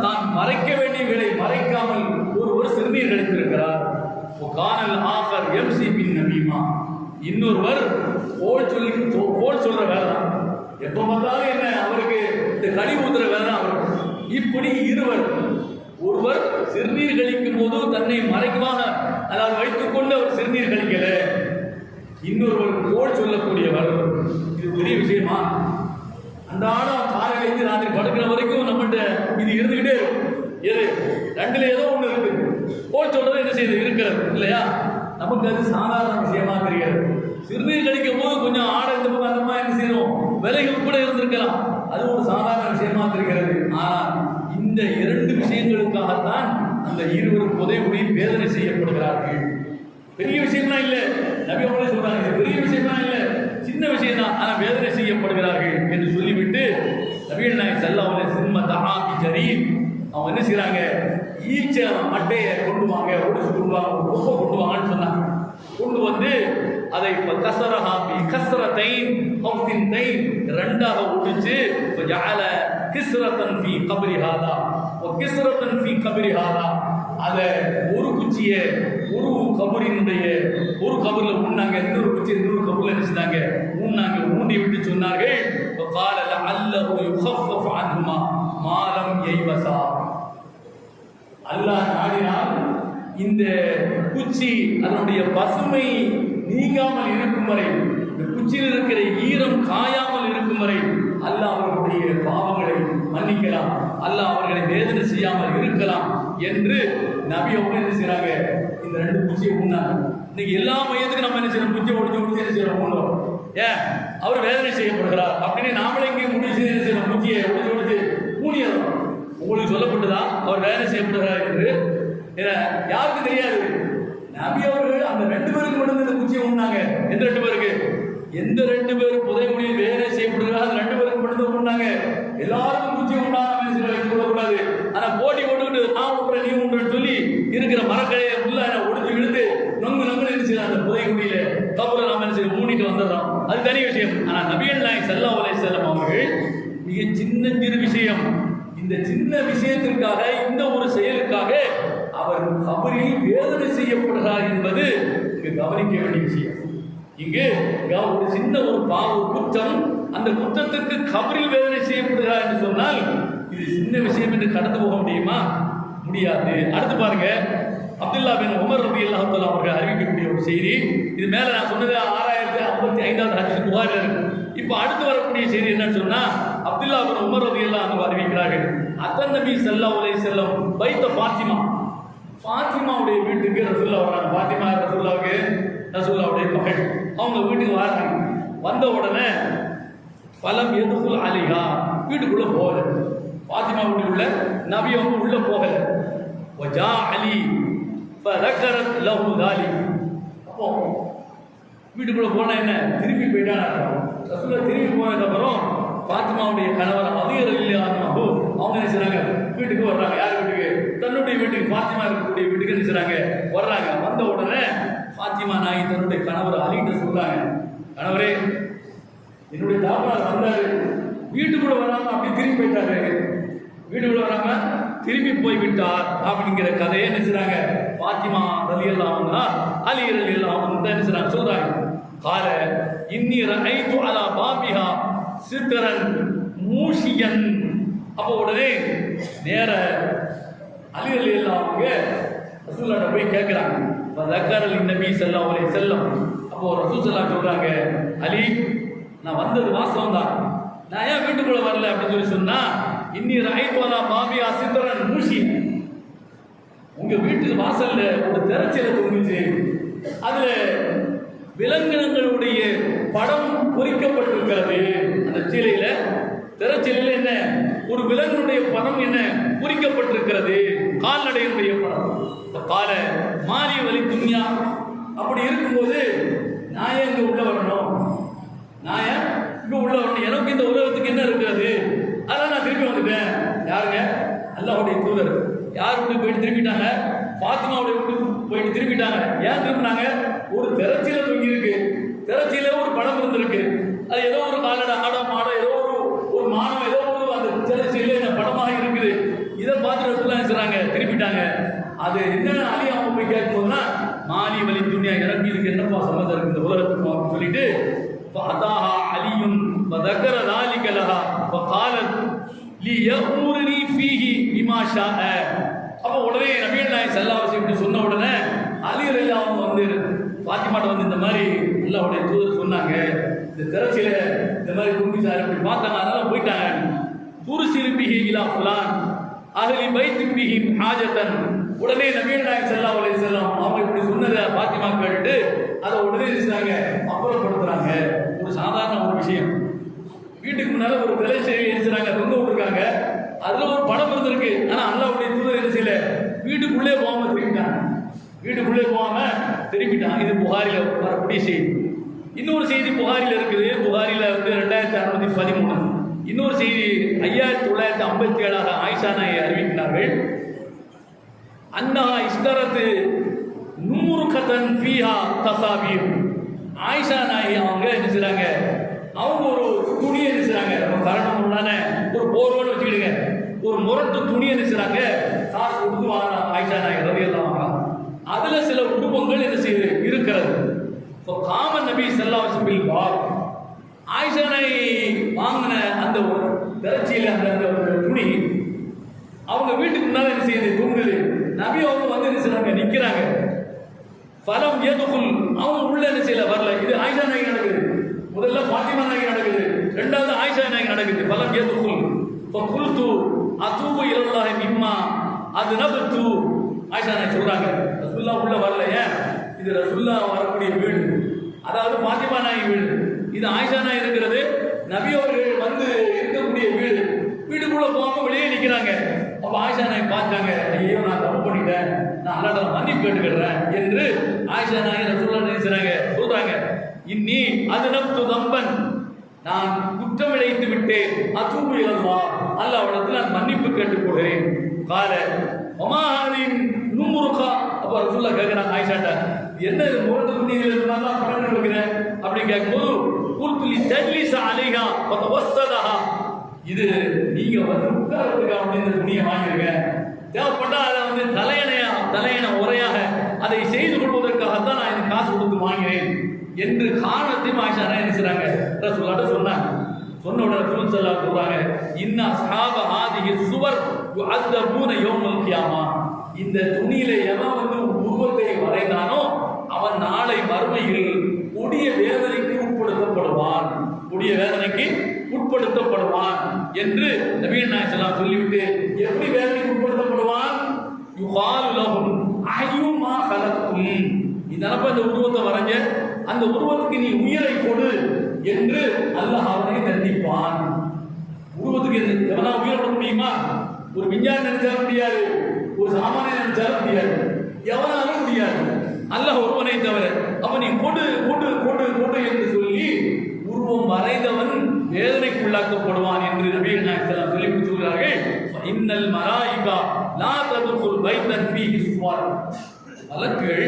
தான் மறைக்க வேண்டியவர்களை மறைக்காமல் ஒருவர் சிறுநீர் கழித்திருக்கிறார். கானல் ஆஃபர் எம்சி பின் நபீமா, இன்னொருவர் போல் சொல்ற வேலை தான், எப்ப பார்த்தாலும் என்ன அவருக்கு இந்த கழிவு ஊத்துற வேலை தான் அவருக்கு. இப்படி இருவர், ஒருவர் சிறுநீர் கழிக்கும் போது தன்னை மறைக்கமாக அதாவது வைத்துக் கொண்டு அவர் சிறுநீர் கழிக்கல, இன்னொருவர் போல் சொல்லக்கூடியவர். இது பெரிய விஷயமா? அந்த ஆடம் காலையிலிருந்து ராத்திரி படுக்கிற வரைக்கும் நம்மகிட்ட இது இருந்துகிட்டே இருக்கும். எது ரெண்டுல ஏதோ ஒண்ணு இருக்கு, போல் சொல்றது என்ன செய்யுது, இருக்கிறது இல்லையா? நமக்கு அது சாதாரண விஷயமா தெரியாது. சிறுநீர் கழிக்கும் போது கொஞ்சம் ஆடை இந்த பக்கம் அந்த மாதிரி என்ன செய்யணும், விலைகள் கூட இருந்திருக்கலாம், அது ஒரு சாதாரண விஷயமா தெரிகிறது. ஆனால் இந்த இரண்டு விஷயங்களுக்காகத்தான் அந்த இருவர் புதையுடன் வேதனை செய்யப்படுகிறார்கள். பெரிய விஷயம்லாம் இல்லை, நபி அவங்களே சொல்றாங்க, பெரிய விஷயம்லாம் இல்லை, சின்ன விஷயம் தான், ஆனால் வேதனை செய்யப்படுகிறார்கள் என்று சொல்லிவிட்டு நபிகள் நாயகம் ஸல்லல்லாஹு அலைஹி வஸல்லம் தஆபி ஜரீம், அவங்க என்ன செய்யறாங்க, ஈச்ச மட்டையை கொண்டு வாங்க, ஒடிச்சு கொண்டு வாங்க, ரொம்ப கொண்டு வாங்கன்னு சொன்னாங்க. கொண்டு வந்து அதை கசரஹா பி கஸ்ரத்தைன் அவ் தின்தைன், ரெண்டாக ஒடிச்சு ஜஅல கிஸ்ரத்தன் ஃபீ கப்ரி ஹாதா வ கிஸ்ரத்தன் ஃபீ கப்ரி ஹாதா, அதை ஒரு குச்சியை ஒரு கபரினுடைய ஒரு கபர்ல ஊன்னாங்க, இன்னொரு குச்சி இன்னொரு கபர்ல நினைச்சாங்க ஊன்னாங்க. ஊண்டி விட்டு சொன்னார்கள், قال لعله يخفف عنهما ما لم ييبسا, அல்லாஹ் நாடினால் இந்த குச்சி அதனுடைய பசுமை நீங்காமல் இருக்கும் வரை, இந்த குச்சியில் இருக்கிற ஈரம் காயாமல் இருக்கும் வரை அல்லாஹ் அவர்களுடைய பாவங்களை மன்னிக்கலாம், அல்லாஹ் அவர்களை வேதனை செய்யாமல் இருக்கலாம் என்று நபி அவங்க என்ன செய்யறாங்க, இந்த ரெண்டு குச்சியை ஊன்னாங்க. இன்னைக்கு எல்லா மையத்துக்கும் நம்ம என்ன செய்யறோம், குச்சியை ஒடிச்சு என்ன செய்யறோம், ஊன்றோம். ஏன் அவர் வேதனை செய்யப்படுகிறார் அப்படின்னு நாமளே இங்கே முடிச்சு என்ன செய்யறோம், குச்சியை ஒடிச்சு ஊனியறோம். உங்களுக்கு சொல்லப்பட்டுதான் அவர் வேதனை செய்யப்படுகிறார் என்று யாருக்கு தெரியாது. நபி அவர்கள் அந்த ரெண்டு பேருக்கு மட்டும் இந்த குச்சியை ஊன்னாங்க. எந்த ரெண்டு பேருக்கு? எந்த ரெண்டு பேரும் புதைகுழியில் வேதனை செய்யப்படுகிறார் அந்த ரெண்டு பேருக்கு மட்டும் ஊன்னாங்க. எல்லாருக்கும் குச்சியை ஊன்னாங்க வைத்துக் கொள்ளக்கூடாது. ஆனா போட்டி போட்டுக்கிட்டு நான் ஊன்றேன் நீ ஊன்றேன்னு சொல்லி இருக்கிற மரக்கடையை உள்ள ஒடிச்சு இழுத்து நொங்கு நொங்கு என்ன செய்யலாம், அந்த புதைகுழியில கபரை நாம என்ன செய்ய ஊனிட்டு வந்துடுறோம், அது தனி விஷயம். ஆனா நபிகள் நாயகம் ஸல்லல்லாஹு அலைஹி வஸல்லம் அவர்கள் மிக சின்னஞ்சிறு விஷயம், இந்த சின்ன விஷயத்திற்காக இந்த ஒரு செயலுக்காக அவர் கபரில் வேதனை செய்யப்படுகிறார் என்பது இங்கு கவனிக்க வேண்டிய விஷயம். இங்கு ஒரு சின்ன ஒரு குற்றம், அந்த குற்றத்திற்கு கபரில் வேதனை செய்யப்படுகிறார் என்று சொன்னால் இது சின்ன விஷயம் என்று கடந்து போக முடியுமா? முடியாது. அடுத்து பாருங்க, அப்துல்லா பின் உமர் ரலியல்லாஹு தஆலா அவர்கள் அறிவிக்கக்கூடிய ஒரு செய்தி. இது மேல நான் சொன்னது 6055வது ஹதீஸ் புகாரில் இருக்கு. இப்போ அடுத்து வரக்கூடிய செய்தி என்னன்னு சொன்னா, அப்துல்லா பின் உமர் ரலியல்லாஹு அன்ஹு அறிவிக்கிறார்கள், அத்தன் நபி ஸல்லல்லாஹு அலைஹி வஸல்லம் பைத்த ஃபாத்திமா, ஃபாத்திமாவுடைய வீட்டுக்கு ரசூலுல்லாஹ் வராங்க. ஃபாத்திமா ரசூலுல்லாஹ்வுடைய மகள், அவங்க வீட்டுக்கு வராங்க. வந்த உடனே ஃபலம் யதுல் அலைஹா, வீட்டுக்குள்ள போகல. ஃபாத்திமா வீட்டுக்குள்ள நபி அவங்க உள்ள போகல. வஜா அலி ஃபதகரத் லஹு தாலிக், அப்போ வீட்டுக்குள்ள போனா என்ன, திரும்பி போயிட்டான். ரசூலுல்லாஹ் திரும்பி போனதுக்கு அப்புறம் ஃபாத்திமாவுடைய கணவர் அலி ரலியல்லாஹு அன்ஹு அவங்க என்ன செய்றாங்க, வீட்டுக்கு வர்றாங்க. யார் வீட்டுக்கு? தன்னுடைய வீட்டுக்கு, ஃபாத்திமா இருக்கக்கூடிய வீட்டுக்கு என்ன செய்றாங்க, வர்றாங்க. வந்த உடனே ஃபாத்திமா நாயகி தன்னுடைய கணவர் அலிகிட்ட சொல்றாங்க, கணவரே என்னுடைய தாப்பனார் வந்தாரு, வீட்டுக்குள்ள வராம அப்படி திரும்பி போயிட்டாரு, வீட்டுக்குள்ள வராம திரும்பி போய்விட்டார் அப்படிங்கிற கதையை என்ன செய்றாங்க, ஃபாத்திமா ரலியல்லாஹு அன்ஹா அலி ரலியல்லாஹு அன்ஹு என்ன செய்றாங்க, சொல்றாங்க. கால இன்னி ரஐது அலா பாபிஹா சித்ரன் மூஷியன், அப்போ உடனே நேர அலி ரலியல்லாஹு அன்ஹு ரசூலுல்லாஹ் போய் கேட்கிறாங்க. ஃபதக்கரல் நபி ஸல்லல்லாஹு அலைஹி வஸல்லம், அப்போ ரசூல் ஸல்லல்லாஹு சொல்றாங்க, அலி நான் வந்தது வாஸ்தவம் தான், நான் ஏன் வீட்டுக்குள்ள வரல அப்படின்னு சொல்லி சொன்னா, இன்னி ரஐதுனா பாபியா சித்ரன் மூஷி, உங்க வீட்டு வாசல்ல ஒரு திரைச்சீலை தொங்குச்சு, அதுல விலங்கினங்களுடைய படம் பொறிக்கப்பட்டிருக்கிறது. அந்த சீலையில திரைச்சீலையில என்ன, ஒரு விலங்கினுடைய படம் என்ன பொறிக்கப்பட்டிருக்கிறது, கால்நடையினுடைய படம். கால மாறி வலி துன்யா, அப்படி இருக்கும்போது நான் ஏன் இங்க உள்ள வரணும், நான் ஏன் இங்க உள்ள வரணும், எனக்கு இந்த உலகத்துக்கு என்ன இருக்கிறது, அதெல்லாம் நான் திரும்பி வந்துட்டேன். யாருங்க? அல்லாஹ்வுடைய தூதர் யார் வீட்டுக்கு போயிட்டு திரும்பிட்டாங்க? ஃபாத்திமாவுடைய வீட்டுக்கு போயிட்டு திரும்பிட்டாங்க. ஏன் திரும்பினாங்க? ஒரு திரைச்சியில தொங்கி இருக்கு, திரைச்சியில ஒரு படம் இருந்திருக்கு. அது ஏதோ ஒரு காலட ஆடம் மாடம் ஏதோ ஒரு மானம் ஏதோ ஒரு அந்த திரைச்சியில படமாக இருக்குது. இதை பார்த்து ரசூலுல்லாஹி சொல்றாங்க திரும்பிட்டாங்க. அது என்ன அலி அவங்க போய் கேட்கும்போதுனா மாலி வலி துன்யா, எனக்கு இதுக்கு என்னப்பா சம்மந்தம் இருக்கு இந்த உலகத்துக்கு அப்படின்னு சொல்லிட்டு ஃபஅதாஹா அலியுன் வதக்கர ذلك لها فقالت ليأمرني فيه بما شاء. அப்போ உடனே நபிகள் நாயகம் ஸல்லல்லாஹு அலைஹி வஸல்லம் சொன்ன உடனே அலி ரலியல்லாஹு அன்ஹு வந்து ஃபாத்திமாட்ட வந்து இந்த மாதிரி அல்லாஹ்வுடைய தூதர் சொன்னாங்க, இந்த திரைச்சில இந்த மாதிரி கும்பிசார் அப்படி பார்த்தாங்க, அதனால போயிட்டாங்க. துர்சில் பிஹி இலா ஃபுலான் அஹ்லி பைத் பிஹி ஹாஜதன். உடனே நபிகள் நாயகம் ஸல்லல்லாஹு அலைஹி வஸல்லம் அவங்க இப்படி சொன்னதை ஃபாத்திமா கேட்டு அதை உடனே நினைச்சாங்க அப்புறப்படுத்துறாங்க. ஒரு சாதாரண ஒரு விஷயம், வீட்டுக்கு முன்னால ஒரு திரைச்சை எழுச்சுறாங்க, தொங்க விட்டுருக்காங்க, அதுல ஒரு படம் இருந்திருக்கு. ஆனா அல்லாஹ்வுடைய தூதர் என்ன செய்யல, வீட்டுக்குள்ளே போகாம திரும்பிட்டாங்க. வீட்டுக்குள்ளே போகாம திரும்பிட்டாங்க. இது புகாரில வரக்கூடிய செய்தி. இன்னொரு செய்தி புகாரில இருக்குது. புகாரில வந்து 2613. இன்னொரு செய்தி 5957 ஆயிஷா நாயகி அறிவிக்கிறார்கள். அன்னா இஸ்தரத்து நூறுகதன் ஃபீஹா தசாபீர். ஆயிஷா நாயகி அவங்க என்ன செய்றாங்க, அவங்க ஒரு துணியை என்ன செய்றாங்க, நம்ம கரணம் உள்ளான ஒரு போர்வோடு வச்சுக்கிடுங்க, ஒரு முரட்டு துணியை என்ன செய்றாங்க காசு கொடுத்து வாங்க ஆயிஷா நாயகி ரலியல்லாஹு அன்ஹா. அதுல சில உடுப்பங்கள் என்ன செய்யுது இருக்கிறது. இப்போ காம நபி ஸல்லல்லாஹு அலைஹி வஸல்லம் ஆயிஷா நாயகி வாங்கின அந்த ஒரு திரைச்சியில அந்த துணி அவங்க வீட்டுக்கு முன்னால என்ன செய்யுது, தூங்குது. நபி அவங்க வந்து என்ன செய்றாங்க, நிக்கிறாங்க. ஃபலம் யதுகுல், அவங்க உள்ள என்ன செய்யல, வரல. இது ஆயிஷா நாயகி நடக்குது. முதல்ல ஃபாத்திமா நாயகி நடக்குது, இரண்டாவது ஆயிஷா நாயகி நடக்குது. ஃபலம் யதுகுல் ஃபகுல்து அதூபு இலல்லாஹி மிம்மா அத்னபது. ஆயிஷா நாயகி சொல்றாங்க ரசூலுல்லாஹ் உள்ள வரல. ஏன்? இது ரசூலுல்லாஹ் வரக்கூடிய வீடு, அதாவது ஃபாத்திமா நாயகி வீடு. இது ஆயிஷா நாயகி இருக்கிறது நபி அவர்கள் வந்து இருக்கக்கூடிய வீடு. வீட்டுக்குள்ள போகாம வெளியே நிக்கிறாங்க. அப்ப ஆயிஷா நாயகி பார்த்தாங்க, ஐயோ நான் தப்பு பண்ணிட்டேன், நான் அல்லாஹ்ட்ட மன்னிப்பு கேட்டுக்கிறேன் என்று ஆயிஷா நாயகி ரசூலுல்லாஹ் நினைச்சாங்க. சொல்றாங்க, இன்னி அத்னப்து தம்பன், நான் குற்றம் இழைத்து விட்டேன், அதூபு இலல்லாஹ், அல்லாஹ்விடத்தில் நான் மன்னிப்பு கேட்டுக்கொள்கிறேன். கால ஒமாஹின் நுமுருகா. அப்ப ரசூலுல்லாஹ் கேட்கிறாங்க ஆயிஷாட்ட, என்ன இது முரட்டு துணியில இருந்தாலும் படம் எடுக்கிறேன் அப்படின்னு கேட்கும்போது குல்துலி தஜ்லிஸ அலைஹா வ தவஸ்ஸதஹா, இது நீங்க வந்து உட்கார்றதுக்காக வந்து இந்த துணியை வாங்கிருங்க, தேவைப்பட்டா அதை வந்து தலையணை உரையாக அதை செய்து கொள்வதற்காகத்தான் நான் இந்த காசு கொடுத்து வாங்கினேன் என்று காரணத்தையும் ஆயிஷா என்ன செய்றாங்க ரசூலுல்லாஹ்ட்ட சொன்னாங்க. சொன்ன உடனே ரசூல் ஸல்லல்லாஹு அலைஹி சொல்றாங்க, இன்னா அஸ்ஹாப ஹாதிஹி சுவர் யுஅத்தபூன யௌமல் கியாமா. இந்த துணியில எவன் வந்து உருவத்தை வரைந்தானோ அவன் நாளை மறுமையில் கொடிய வேதனைக்கு உட்படுத்தப்படுவான், கொடிய வேதனைக்கு உட்படுத்தப்படுவான் என்று நபிகள் நாயகம் ஸல்லல்லாஹு அலைஹி சொல்லிவிட்டு, எப்படி வேதனைக்கு உட்படுத்தப்படுவான்? யுகாலு லஹும் அய்யுமா கலக்கும், இதனப்ப இந்த உருவத்தை வரைஞ்ச அந்த உருவத்துக்கு நீ உயிரை கொடு என்று அல்லாஹ் அவனை தண்டிப்பான். உருவத்துக்கு எவனா உயிரை கொடுக்க முடியுமா? ஒரு விஞ்ஞானி நினைச்சாலும் முடியாது, ஒரு சாமானிய நினைச்சாலும் முடியாது, எவனாலும் முடியாது, அல்லாஹ் ஒருவனை தவிர. அவன் நீ கொடு கொடு கொடு கொடு என்று சொல்லி உருவம் வரைந்தவன் வேதனைக்குள்ளாக்கப்படுவான் என்று நபிகள் நாயகம் சொல்லி சொல்கிறார்கள். இன்னல் மலாயிகா லா ததுகுல் பைத்தன் ஃபீஹி சுவர். மலக்குகள்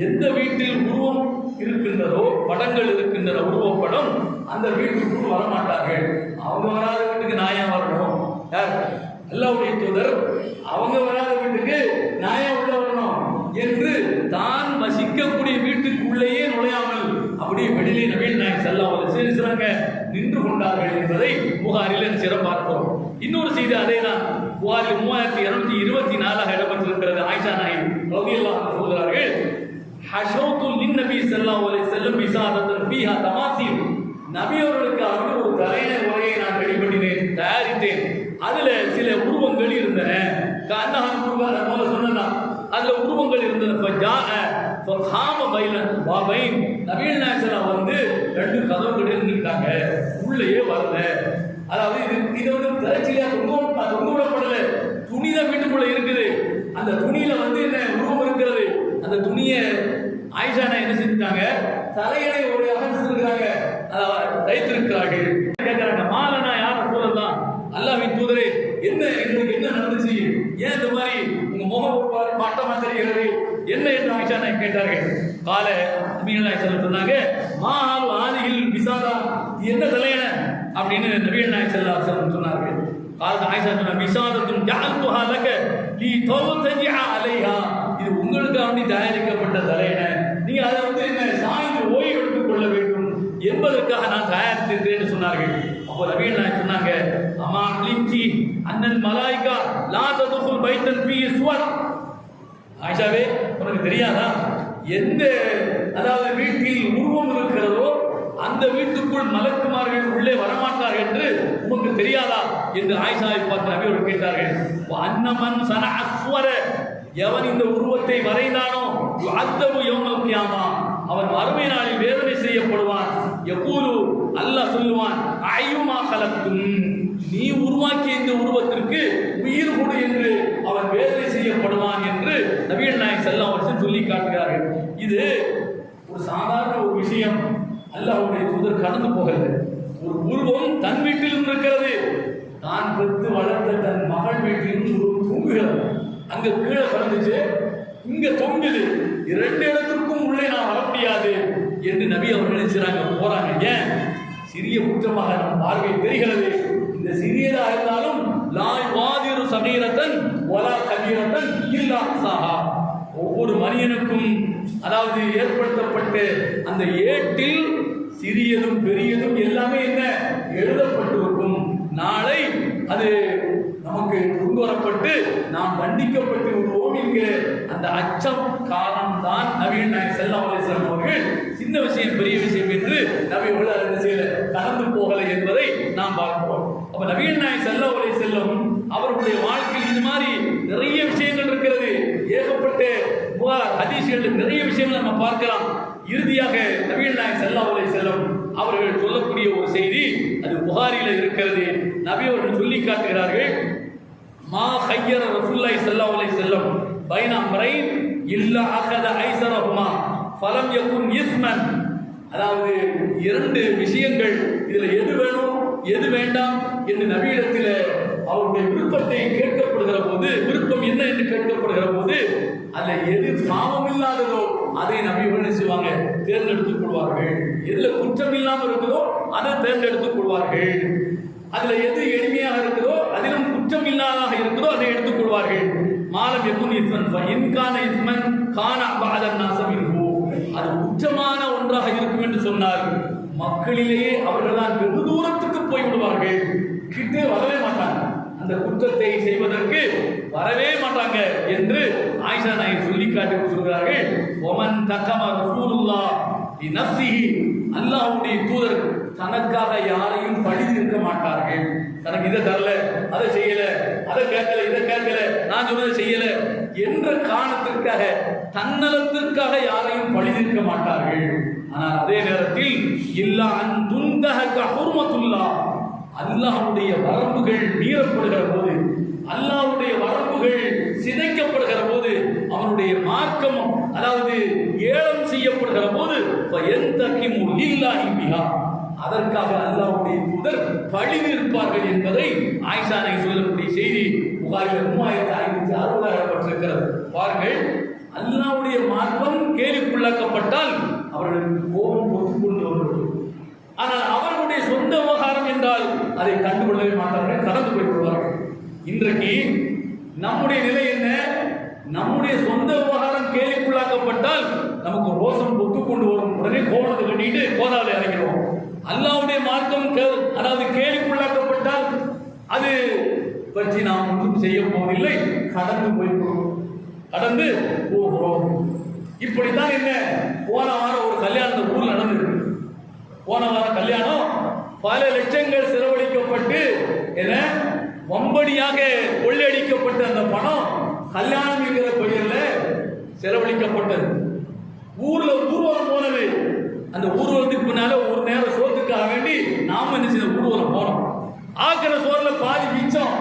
எந்த வீட்டில் உருவம் இருக்கின்றதோ, படங்கள் இருக்கின்ற உருவப்படம், அந்த வீட்டுக்குள் வரமாட்டார்கள். அவங்க வராத வீட்டுக்கு நாயா வரணும்? யார்? அல்லாஹ்வுடைய தூதர் அவங்க வராத வீட்டுக்கு நாயா உள்ள வரணும் என்று தான் வசிக்கக்கூடிய வீட்டுக்குள்ளேயே நுழையாமல் அப்படியே வெளியிலே நபிகள் நாயகம் ஸல்லல்லாஹு அலைஹி வஸல்லம் நின்று கொண்டார்கள் என்பதை புகாரில் சிறப்பாக பார்க்கிறோம். இன்னொரு செய்தி அதேதான். புகாரில் 3224 இடம்பெற்றிருக்கிறது. ஆயிஷா நாயகி ரலியல்லாஹு அன்ஹா சொல்கிறார்கள், ஹஷௌது லின்னபி ஸல்லல்லாஹு அலைஹி வஸல்லம் பிஸாதத்தன் ஃபீஹா தமாசீல். நபி அவர்களுக்காக ஒரு தலையணை உரையை நான் ரெடி பண்ணினேன், தயாரித்தேன். அதுல சில உருவங்கள் இருந்தன. கண்ணஹன் உருவம் முதல்ல சொன்னதான், அதுல உருவங்கள் இருந்தன. ஃபஜாஅ ஃபகாம பைனன் பாபைன். நபிகள் நாயகம் வந்து ரெண்டு கதவுகளில் நின்னுட்டாங்க, உள்ளேயே வரல. அதாவது இது வந்து திரைச்சியா தொங்க விடப்படல, துணிதான் வீட்டுக்குள்ள இருக்குது. அந்த துணியில வந்து என்ன உருவம் இருக்கிறது. அந்த துணியை ஆயிஷா என்ன செஞ்சுட்டாங்க, தலையணை உரையாக செஞ்சிருக்கிறாங்க, தைத்திருக்கிறார்கள். கேட்கிறாங்க, மாலனா யார் சொல்லலாம், அல்லாஹ்வின் தூதரே என்ன எங்களுக்கு என்ன நடந்துச்சு வருகிறது, என்ன என்று ஆயிஷா நாயகி கேட்டார்கள். கால நபிகள் நாயகம் சொன்னாங்க, மாஹாலு ஆதியில் விசாதா, என்ன தலையன அப்படின்னு நபிகள் நாயகம் சொன்னார்கள். கால ஆயிஷா சொன்ன, விசாதத்தும் ஜஅல்துஹா லக லீ தௌதஜிஅ அலைஹா, இது உங்களுக்காக தயாரிக்கப்பட்ட தலையன, நீங்க அதை என்ன சாய்ந்து ஓய்வு எடுத்துக் கொள்ள வேண்டும் என்பதற்காக நான் தயாரித்திருக்கிறேன் சொன்னார்கள். அப்போ நபிகள் நாயகம் சொன்னாங்க, அமா அலிம்தி அன்னல் மலாயிகா லா ததுகுல் பைத்தன் ஃபீ சுவர், ஆயிஷாவே உனக்கு தெரியாதா, எந்த அதாவது வீட்டில் உருவம் இருக்கிறதோ அந்த வீட்டுக்குள் மலக்குமார்கள் உள்ளே வரமாட்டார்கள் என்று உனக்கு தெரியாதா என்று ஆயிஷாவை பார்த்து நபி அவர்கள் கேட்டார்கள். அன்னமன் சன அஸ்வர, எவன் இந்த உருவத்தை வரைந்தானோ அத்தபு யௌமல் கியாமா, அவன் மறுமை நாளில் வேதனை செய்யப்படுவான். யகூலு, அல்லாஹ் சொல்லுவான், அய்யுமா கலக்கும், நீ உருவாக்கிய இந்த உருவத்திற்கு உயிர் கொடு என்று அவன் வேதனை செய்யப்படுவான் என்று நபிகள் நாயகம் ஸல்லல்லாஹு அலைஹி வஸல்லம் சொல்லி காட்டுகிறார்கள். இது ஒரு சாதாரண ஒரு விஷயம், அல்லாஹ்வுடைய தூதர் கடந்து போகல. ஒரு உருவம் தன் வீட்டிலும் இருக்கிறது, தான் பெற்று வளர்த்த தன் மகள் வீட்டிலும் உருவம் தூங்குகிறது. அங்க கீழே பிறந்துச்சு, இங்க தொங்குது, இரண்டு இடத்திற்கும் உள்ளே நான் வர முடியாது என்று நபி அவர்கள் நினைச்சாங்க, போறாங்க. ஏன்? சிறிய குற்றமாக நம் பார்வை தெரிகிறது. இந்த சிறியதாக இருந்தாலும் லாய் வாதிரு சமீரத்தன் வலா கபீரத்தன் இல்லா அஹ்சாஹா, ஒவ்வொரு மனிதனுக்கும் அதாவது ஏற்படுத்தப்பட்ட அந்த ஏட்டில் சிறியதும் பெரியதும் எல்லாமே என்ன எழுதப்பட்டிருக்கும். நாளை அது நமக்கு கொண்டுவரப்பட்டு நாம் தண்டிக்கப்பட்டு விடுவோம் என்கிற அந்த அச்சம் காரணம் தான் நபிகள் நாயகம் ஸல்லல்லாஹு அலைஹி வஸல்லம் அவர்கள் சின்ன விஷயம் பெரிய விஷயம் என்று நபி அவர்கள் அதை செய்யல, கடந்து போகலை என்பதை நாம் பார்க்கிறோம். அப்ப நபிகள் நாயகம் ஸல்லல்லாஹு அலைஹி வஸல்லம் அவர்களுடைய வாழ்க்கையில் இது மாதிரி நிறைய விஷயங்கள் இருக்கிறது, ஏகப்பட்ட ஹதீஸ்கள், நிறைய விஷயங்கள் நம்ம பார்க்கலாம். இறுதியாக நபிகள் நாயகம் ஸல்லல்லாஹு அலைஹி வஸல்லம் அவர்கள் சொல்லக்கூடிய ஒரு செய்தி, அது புகாரில இருக்கிறது. நபி அவர்கள் சொல்லி காட்டுகிறார்கள், மா ஹய்யர ரசூலுல்லாஹி ஸல்லல்லாஹு அலைஹி வஸல்லம் பைன அம்ரைன் இல்லா அகத ஐஸரஹுமா ஃபலம் யகுன் இஸ்மன், அதாவது இரண்டு விஷயங்கள், இதுல எது வேணும் எது வேண்டாம் என்று நபியிடத்தில் அவருடைய விருப்பத்தை கேட்கப்படுகிற போது, விருப்பம் என்ன என்று கேட்கப்படுகிற போது, அதுல எது பாவம் இல்லாததோ அதை நபிகள் செய்வாங்க, தேர்ந்தெடுத்துக் கொள்வார்கள். எதுல குற்றம் இல்லாமல் இருக்குதோ அதை தேர்ந்தெடுத்துக் கொள்வார்கள். அதுல எது எளிமையாக இருக்குதோ, அதிலும் குற்றம் இல்லாததாக இருக்குதோ அதை எடுத்துக் கொள்வார்கள். மாலம் யகுன் இஸ்மன் இன்கான இஸ்மன் கான அபஅதன் நாஸமின்ஹு, அது குற்றமான ஒன்றாக இருக்கும் என்று சொன்னால் மக்களிலேயே அவர்கள் தான் வெகு தூரத்துக்கு போய் விடுவார்கள், கிட்டே வரவே மாட்டாங்க, அந்த குற்றத்தை செய்வதற்கு வரவே மாட்டாங்க என்று ஆயிஷா நாயகி சொல்லி காட்டி சொல்கிறார்கள். ஒமன் தக்கம ரசூலுல்லாஹ் லிநஃப்ஸிஹி, அல்லாஹ்வுடைய தூதர் தனக்காக யாரையும் பழித்து இருக்க மாட்டார்கள். தனக்கு இதை தரல, அதை செய்யல, அதை கேட்கல, இதை கேட்கல, நான் சொன்னதை செய்யல என்ற காரணத்திற்காக, தன்னலத்திற்காக யாரையும் பழித்திருக்க மாட்டார்கள். ஆனால் அதே நேரத்தில் இல்லா அன் துன்தஹக ஹுர்மத்துல்லாஹ், அல்லாஹ்வுடைய வரம்புகள் மீறப்படுகிற போது, அல்லாஹ்வுடைய வரம்புகள் சிதைக்கப்படுகிற போது, அவனுடைய மார்க்கம் அதாவது ஏலம் செய்யப்படுகிற போது, ஃபயந்தகிமு லில்லாஹி பிஹா, அதற்காக அல்லாஹ்வுடைய தூதர் பழிவு இருப்பார்கள் என்பதை ஆயிஷா நாயகி சொல்லக்கூடிய செய்தி புகாரில் 3560 இடம்பெற்றிருக்கிறது. பாருங்கள், அல்லாஹ்வுடைய மார்க்கம் கேலிக்குள்ளாக்கப்பட்டால் அவர்களுக்கு கோபம் பொத்துக் கொண்டு வருகிறது. ஆனால் அவர்களுடைய சொந்த விவகாரம் என்றால் அதை கண்டுகொள்ளவே மாட்டார்கள், கடந்து போய் விடுவார்கள். இன்றைக்கு நம்முடைய நிலை என்ன? நம்முடைய சொந்த விவகாரம் கேலிக்குள்ளாக்கப்பட்டால் நமக்கு ரோசம் பொத்துக் கொண்டு வரும், உடனே கோபத்தை கட்டிட்டு கோதாவில் இறங்கிடுவோம். அல்லாஹ்வுடைய மார்க்கம் அதாவது கேலிக்குள்ளாக்கப்பட்டால் அது பற்றி நாம் ஒன்றும் செய்ய போவதில்லை, கடந்து போய்விடுவோம், கடந்து போகிறோம். இப்படித்தான் என்ன, போன வாரம் ஒரு கல்யாணம் ஊர்ல நடந்தது. போன வாரம் கல்யாணம், பல லட்சங்கள் செலவழிக்கப்பட்டு என்ன வம்படியாக கொள்ளையடிக்கப்பட்ட அந்த பணம் கல்யாணம் என்கிற பெயர்ல செலவழிக்கப்பட்டது. ஊர்ல ஊர்வலம் போனது. அந்த ஊர்வலத்துக்கு பின்னால ஒரு நேரம் சோத்துக்காக வேண்டி நாம என்ன செய்ய ஊர்வலம் போனோம். ஆக்கிற சோறுல பாதி மிச்சம்.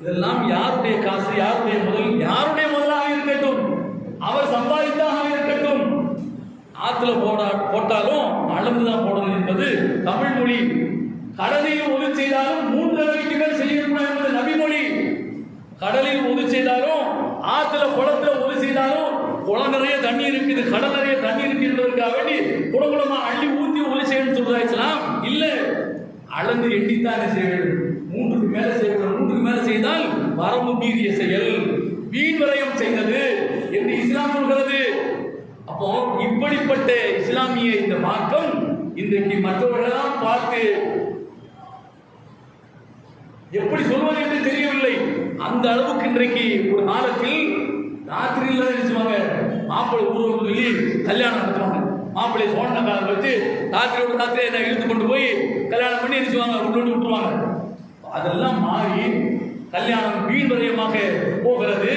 இதெல்லாம் யாருடைய காசு, யாருடைய முதல், யாருடைய முதலாக இருக்கட்டும், அவர் சம்பாதித்தாக இருக்கட்டும், ஆத்துல போட்டாலும் அளந்துதான் போடணும் என்பது தமிழ் மொழி. கடனையும் ஒளி செய்தாலும் 3 தடவைக்கு மேல் செய்யக்கூடாது என்பது நபிமொழி. கடலில் ஒது செய்தாலும் ஆத்துல குளத்துல ஒது செய்தாலும் குளம் நிறைய தண்ணி இருக்குது, கடல் நிறைய தண்ணி இருக்குன்றதுக்காக வேண்டி குடகுடமா அள்ளி ஊத்தி ஒலி செய்யணும்னு சொல்றா இஸ்லாம் இல்ல. அளந்து எண்ணித்தானே செய்ய வேண்டும். 3க்கு மேல செய்யணும். 3க்கு மேல செய்தால் வரம்பு மீறிய செயல், வீண் விரயம் செய்தது என்று இஸ்லாம் சொல்கிறது. அப்போ இப்படிப்பட்ட இஸ்லாமிய இந்த மார்க்கம் இன்றைக்கு மற்றவர்களெல்லாம் பார்த்து எப்படி சொல்வது என்று தெரியவில்லை. அந்த அளவுக்கு இன்றைக்கு ஒரு காலத்தில் ராத்திரியில் நினைச்சுவாங்க மாப்பிள்ளை ஊர்வலம் சொல்லி கல்யாணம் நடத்துவாங்க. மாப்பிள்ளை சோழன காலம் வச்சு ராத்திரி என்ன இழுத்து கொண்டு போய் கல்யாணம் பண்ணி நினைச்சுவாங்க, கொண்டு விட்டுருவாங்க. அதெல்லாம் மாறி கல்யாணம் வீண் விரயமாக போகிறது,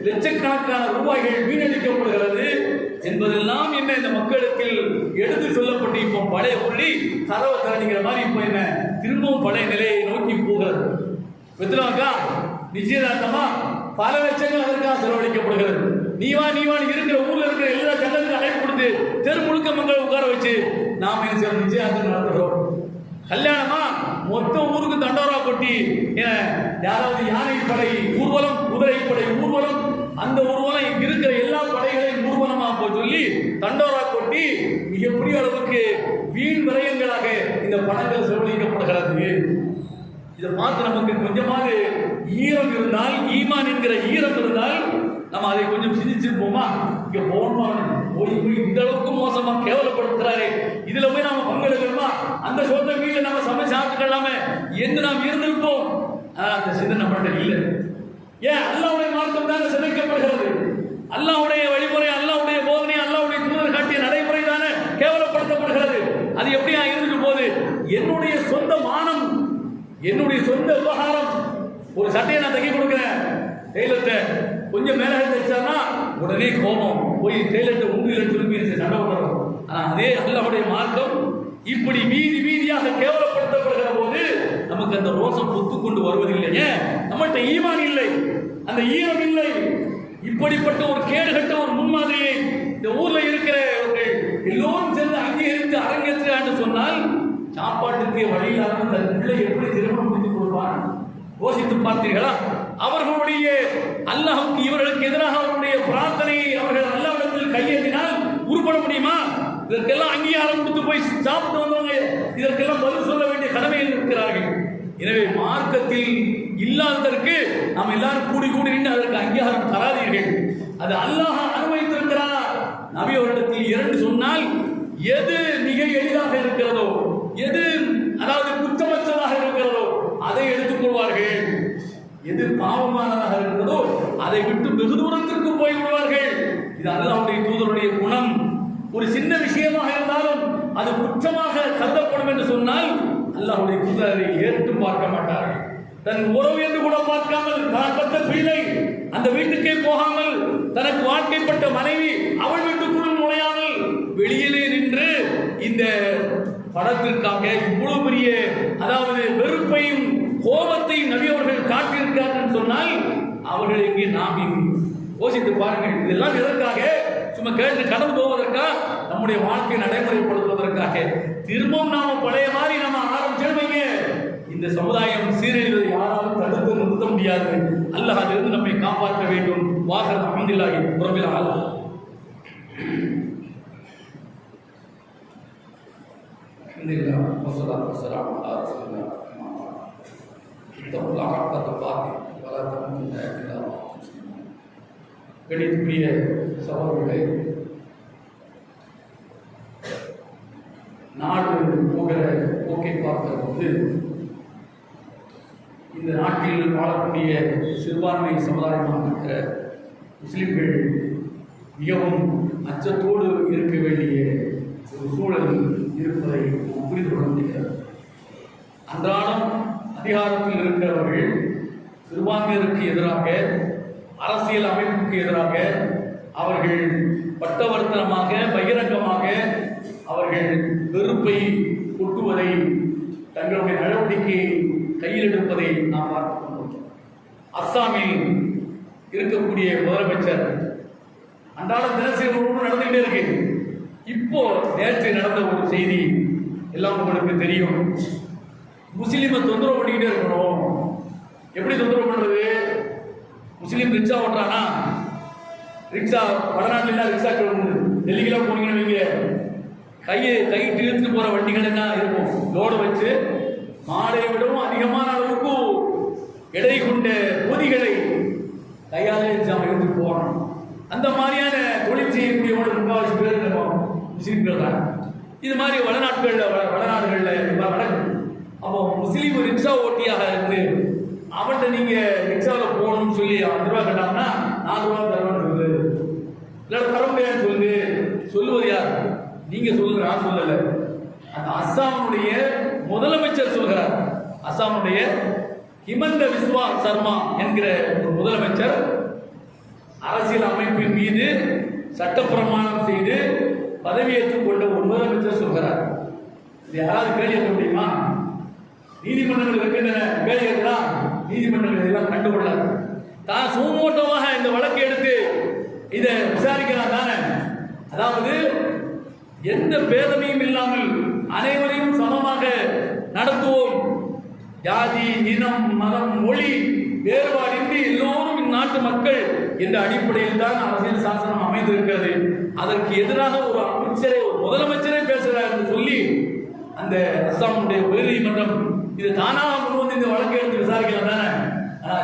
லட்சக்கணக்கான ரூபாய்கள் வீணடிக்கப்படுகிறது என்பதெல்லாம் என்ன இந்த மக்களுக்கு எடுத்து சொல்லப்பட்டு இப்போ பழைய பொருளி கதவை திரண்டிக்கிற மாதிரி இப்போ என்ன திரும்பவும் பழைய நிலையை நோக்கி போகிறது. வெத்துலாக்கா நிச்சயதார்த்தமா பல லட்சங்கள் அதற்காக செலவழிக்கப்படுகிறது. நீவான் இருக்கிற ஊர்ல இருக்கிற எல்லா சங்கத்துக்கும் அழைப்பு கொடுத்து தெரு முழுக்க மக்களை உட்கார வச்சு நாம என்ன செய்யறோம், நிச்சயதார்த்தம் நடத்துகிறோம். கல்யாணமா மொத்த ஊருக்கு தண்டோரா கொட்டி யாராவது யானை படை ஊர்வலம், குதிரை படை ஊர்வலம், அந்த ஊர்வலம் இருக்கிற எல்லா படைகளையும் ஊர்வலமா போய் சொல்லி தண்டோரா கொட்டி மிகப்பெரிய அளவுக்கு வீண் விரயங்களாக இந்த பணங்கள் செலவழிக்கப்படுகிறது. இதை பார்த்து நமக்கு கொஞ்சமாவது ஈரம் இருந்தால், ஈமான் என்கிற ஈரம் இருந்தால் நம்ம அதை கொஞ்சம் சிந்திச்சிருப்போமா? இங்க போய் இந்த அளவுக்கு மோசமா கேவலப்படுத்துறாரு, இதுல போய் நாம பங்கெடுக்கணுமா? அந்த சொந்த வீட்டுல நம்ம சமைச்சு சாப்பிட்டுக்கலாமே என்று நாம் இருந்திருப்போம். அந்த சிந்தனை நம்மகிட்ட இல்லை. ஏன்? அல்லாஹ்வுடைய மார்க்கம் தான் சிதைக்கப்படுகிறது. அல்லாஹ்வுடைய வழிமுறை, அல்லாஹ்வுடைய போதனை, அல்லாஹ்வுடைய தூதர் காட்டிய நடைமுறை தானே கேவலப்படுத்தப்படுகிறது. அது எப்படியா இருந்துட்டு போகுது? என்னுடைய சொந்த மானம், என்னுடைய சொந்த விவகாரம். ஒரு சட்டையை நான் தைக்க கொடுக்குறேன், டெய்லர்ட்ட கொஞ்சம் மேலே தைச்சார்னா உடனே கோபம் போய் டெய்லர்ட்ட உண்மையில் திரும்பி சண்டை போடுறோம். ஆனால் அதே அல்லாஹ்வுடைய மார்க்கம் இப்படி வீதி வீதியாக கேவலப்படுத்தப்படுகிற போது நமக்கு அந்த ரோசம் பொத்து கொண்டு வருவதில்லையே. நம்மள்கிட்ட ஈமான் இல்லை, அந்த ஈரம் இல்லை. இப்படிப்பட்ட ஒரு கேடுகட்ட ஒரு முன்மாதிரியை இந்த ஊர்ல இருக்கிறவர்கள் எல்லோரும் சேர்ந்து அங்கீகரித்து அரங்கேற்றான்னு சொன்னால் சாப்பாட்டுக்கு வழியில்லாமல் தன் பிள்ளை எப்படி திருமணம் முடித்து கொடுப்பான்? யோசித்து பார்த்தீர்களா? அவர்களுடைய அல்லாஹ்வுக்கு இவர்களுக்கு எதிராக அவருடைய பிரார்த்தனையை அவர்கள் அல்லாஹ்விடத்தில் கையேந்தினால் உருப்பட முடியுமா? இதற்கெல்லாம் அங்கீகாரம் கொடுத்து போய் சாப்பிட்டு வந்தவங்க இதற்கெல்லாம் பதில் சொல்ல வேண்டிய கடமையில் இருக்கிறார்கள். எனவே மார்க்கத்தில் இல்லாததற்கு நாம் எல்லாரும் கூடி நின்று அதற்கு அங்கீகாரம் தராதீர்கள். அது அல்லாஹ் அனுமதித்திருக்கிறார். நபி அவரிடத்தில் 2 சொன்னால் எது மிக எளிதாக இருக்கிறதோ, எது அதாவது குற்றமற்றதாக இருக்கிறதோ அதை எடுத்துக் கொள்வார்கள். எது பாவமானதாக இருக்கிறதோ அதை விட்டு வெகு தூரத்திற்கு போய் விடுவார்கள். இது அல்லாஹ்வுடைய தூதருடைய குணம். ஒரு சின்ன விஷயமாக இருந்தாலும் அது குற்றமாக கருதப்படும் என்று சொன்னால் அல்லாஹ்வுடைய தூதர் அதை ஏற்று பார்க்க மாட்டார்கள். தன் உறவு என்று கூட பார்க்காமல், தான் பெற்ற பிள்ளை அந்த வீட்டுக்கே போகாமல், தனக்கு வாழ்க்கைப்பட்ட மனைவி அவள் வீட்டுக்குள் நுழையாமல் வெளியிலே நின்று இந்த படத்திற்காக இவ்வளவு பெரிய அதாவது வெறுப்பையும் கோபத்தையும் நபி அவர்கள் காட்டியிருக்கிறார்கள் சொன்னால் அவர்கள் இங்கே நாம் யோசித்து பாருங்கள். இதெல்லாம் எதற்காக? சும்மா கேட்டு கடந்து போவதற்காக, நம்முடைய வாழ்க்கையை நடைமுறைப்படுத்துவதற்காக. திரும்பவும் நாம பழைய மாதிரி நம்ம ஆரம்பிச்சிருவீங்க, இந்த சமுதாயம் சீரழிவதை யாராலும் தடுத்து நிறுத்த முடியாது. அல்லாஹ் அதிலிருந்து நம்மை காப்பாற்ற வேண்டும். வாஹர் அல்ஹம்துலில்லாஹி ரப்பில் ஆலமீன். அல்ஹம்துலில்லாஹ் வஸ்ஸலாத்து வஸ்ஸலாமு அலா ரசூலில்லாஹ். இத்தகுல்லாஹ ஹக்க துகாத்திஹி வலா தமூத்துன்ன இல்லா வ அன்தும் முஸ்லிமூன். கணிதக்குரிய சகோதரர்களே, நாடு போகிற போக்கை பார்க்கிற போது இந்த நாட்டில் வாழக்கூடிய சிறுபான்மை சமுதாயமாக இருக்கிற முஸ்லிம்கள் மிகவும் அச்சத்தோடு இருக்க வேண்டிய ஒரு சூழல் இருப்பதை புரிந்து கொள்ள முடிகிறது. அன்றாடம் அதிகாரத்தில் இருக்கிறவர்கள் சிறுபான்மையினருக்கு எதிராக, அரசியல் அமைப்புக்கு எதிராக அவர்கள் பட்டவர்த்தனமாக பகிரங்கமாக அவர்கள் வெறுப்பை கொட்டுவதை, தங்களுடைய நடவடிக்கையை கையில் எடுப்பதை நாம் பார்த்துக் கொண்டிருக்கிறோம். அஸ்ஸாமில் இருக்கக்கூடிய முதலமைச்சர் அன்றாடம் தினசரி நடந்துகிட்டே இருக்கு. இப்போ நேற்று நடந்த ஒரு செய்தி எல்லாம் உங்களுக்கு தெரியும். முஸ்லிமை தொந்தரவு பண்ணிக்கிட்டே இருக்கணும். எப்படி தொந்தரவு பண்றது? முஸ்லீம் ரிக்ஷா ஓட்டுறானா, ரிக்ஷா வடநாட்டுல ரிக்ஷா உண்டு, டெல்லிக்கெல்லாம் போனீங்கன்னு வைங்க, கைட்டு இழுத்துட்டு போற வண்டிகள் என்ன இருக்கும், லோடு வச்சு மாடை விடவும் அதிகமான அளவுக்கு எடை கொண்ட பொதிகளை கையாலே எடுத்துட்டு போகணும். அந்த மாதிரியான தொழில் செய்யக்கூடியவங்க முக்கால்வாசி பேர் நம்ம முஸ்லீம்கள் தான். இது மாதிரி வடநாடுகளில் நடக்கும். அப்போ முஸ்லீம் ரிக்ஷா ஓட்டியாக இருந்து அவன்கிட்ட நீங்க ரிக்ஷாவில் போகணும்னு சொல்லி 5 ரூபா கேட்டாங்கன்னா 4 ரூபா தருவான்னு சொல்லு, இல்லை தர முடியாதுன்னு சொல்லு. சொல்லுவது யார்? நீங்க சொல்லுங்க, நான் சொல்லலை. அந்த அஸ்ஸாமுடைய முதலமைச்சர் சொல்கிறார். அஸ்ஸாமுடைய ஹிமந்த விஸ்வா சர்மா என்கிற ஒரு முதலமைச்சர் அரசியல் அமைப்பின் மீது சட்டப்பிரமாணம் செய்து பதவியேற்றுக் கொண்ட ஒரு முதலமைச்சர் சொல்கிறார். இது யாராவது கேள்வி கேட்க முடியுமா? நீதிமன்றங்கள் இருக்கின்றன, கேள்வி கேட்கலாம். நீதிமன்றங்கள் இதெல்லாம் கண்டுகொள்ளாது. தான் சுமோட்டோவாக இந்த வழக்கை எடுத்து இதை விசாரிக்கலாம் தானே. அதாவது எந்த பேதமையும் இல்லாமல் அனைவரையும் சமமாக நடத்துவோம், ஜாதி, இனம், மதம், மொழி வேறுபாடின்றி எல்லோரும் இந்நாட்டு மக்கள் என்ற அடிப்படையில் தான் அரசியல் சாசனம் அமைந்திருக்கிறது. அதற்கு எதிராக ஒரு அமைச்சரை, ஒரு முதலமைச்சரை பேசுகிறார் என்று சொல்லி அந்த அஸ்ஸாமுடைய உயர் நீதிமன்றம் இது தானாக முன் வந்து இந்த வழக்கை எடுத்து விசாரிக்கலாம் தானே.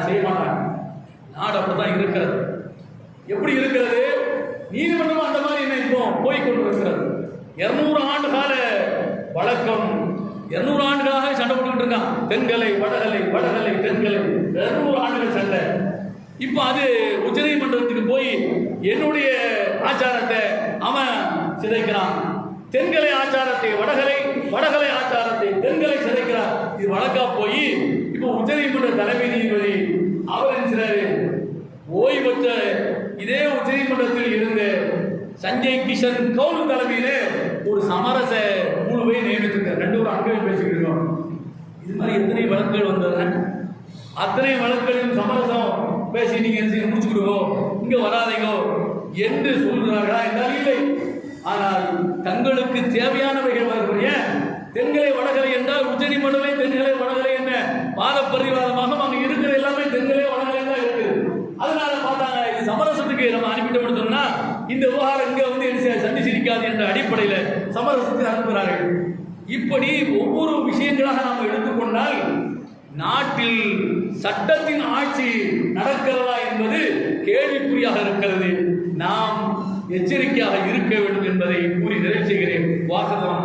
செய்ய மாட்டாங்க. நாடு அப்படித்தான் இருக்கிறது. எப்படி இருக்கிறது? நீதிமன்றம் அந்த மாதிரி என்ன இப்போ போய்கொண்டிருக்கிறது. 200 ஆண்டு கால வழக்கம், 200 ஆண்டுகளாக சண்டை போட்டுக்கிட்டு இருக்கான். தென்கலை வடகலை, வடகலை தென்கலை, 200 ஆண்டுகள் சண்டை. இப்போ அது உச்ச நீதிமன்றத்துக்கு போய் என்னுடைய ஆச்சாரத்தை அவன் சிதைக்கிறான், தென்கலை ஆச்சாரத்தை வடகலை, வடகலை ஆச்சாரத்தை தென்கலை சிதைக்கிறார். இது வழக்கா போய் இப்போ உச்ச நீதிமன்ற தலைமை நீதிபதி அவர் என்கிறாரு, ஓய்வற்ற இதே உச்ச நீதிமன்றத்தில் இருந்த சஞ்சய் கிஷன் கவுல் தலைமையிலே ஒரு சமரச குழுவை நியமித்திருக்கார். 2 பேரும் அங்கே பேசிக்கிட்டு இருக்கோம். இது மாதிரி எத்தனை வழக்குகள் வந்ததுன்னு, அத்தனை வழக்குகளையும் சமரசம் பேசி நீங்க முடிச்சுக்கிடுவோ, இங்க வராதீங்கோ என்று சொல்கிறார்களா என்றால் இல்லை. ஆனால் தங்களுக்கு தேவையானவைகள் வரக்கூடிய தென்கலை வடகலை என்றால் உச்ச நீதிமன்றமே தென்கலை வடகலை என்ன வாத பரிவாதமாக அங்க இருக்கிற எல்லாமே தென்கலை வடகலை தான் இருக்கு. அதனால பார்த்தாங்க இது சமரசத்துக்கு நம்ம அனுப்பிட்டு சொன்னா இந்த விவகாரம் இங்க வந்து சந்திச்சிருக்காது என்ற அடிப்படையில சமரசத்தை அனுப்புகிறார்கள். இப்படி ஒவ்வொரு விஷயங்களாக நாம் எடுத்துக்கொண்டால் நாட்டில் சட்டத்தின் ஆட்சி நடக்கிறதா என்பது கேள்விக்குறியாக இருக்கிறது. நாம் எச்சரிக்கையாக இருக்க வேண்டும் என்பதை கூறி நிறைவு செய்கிறேன். வாசகம்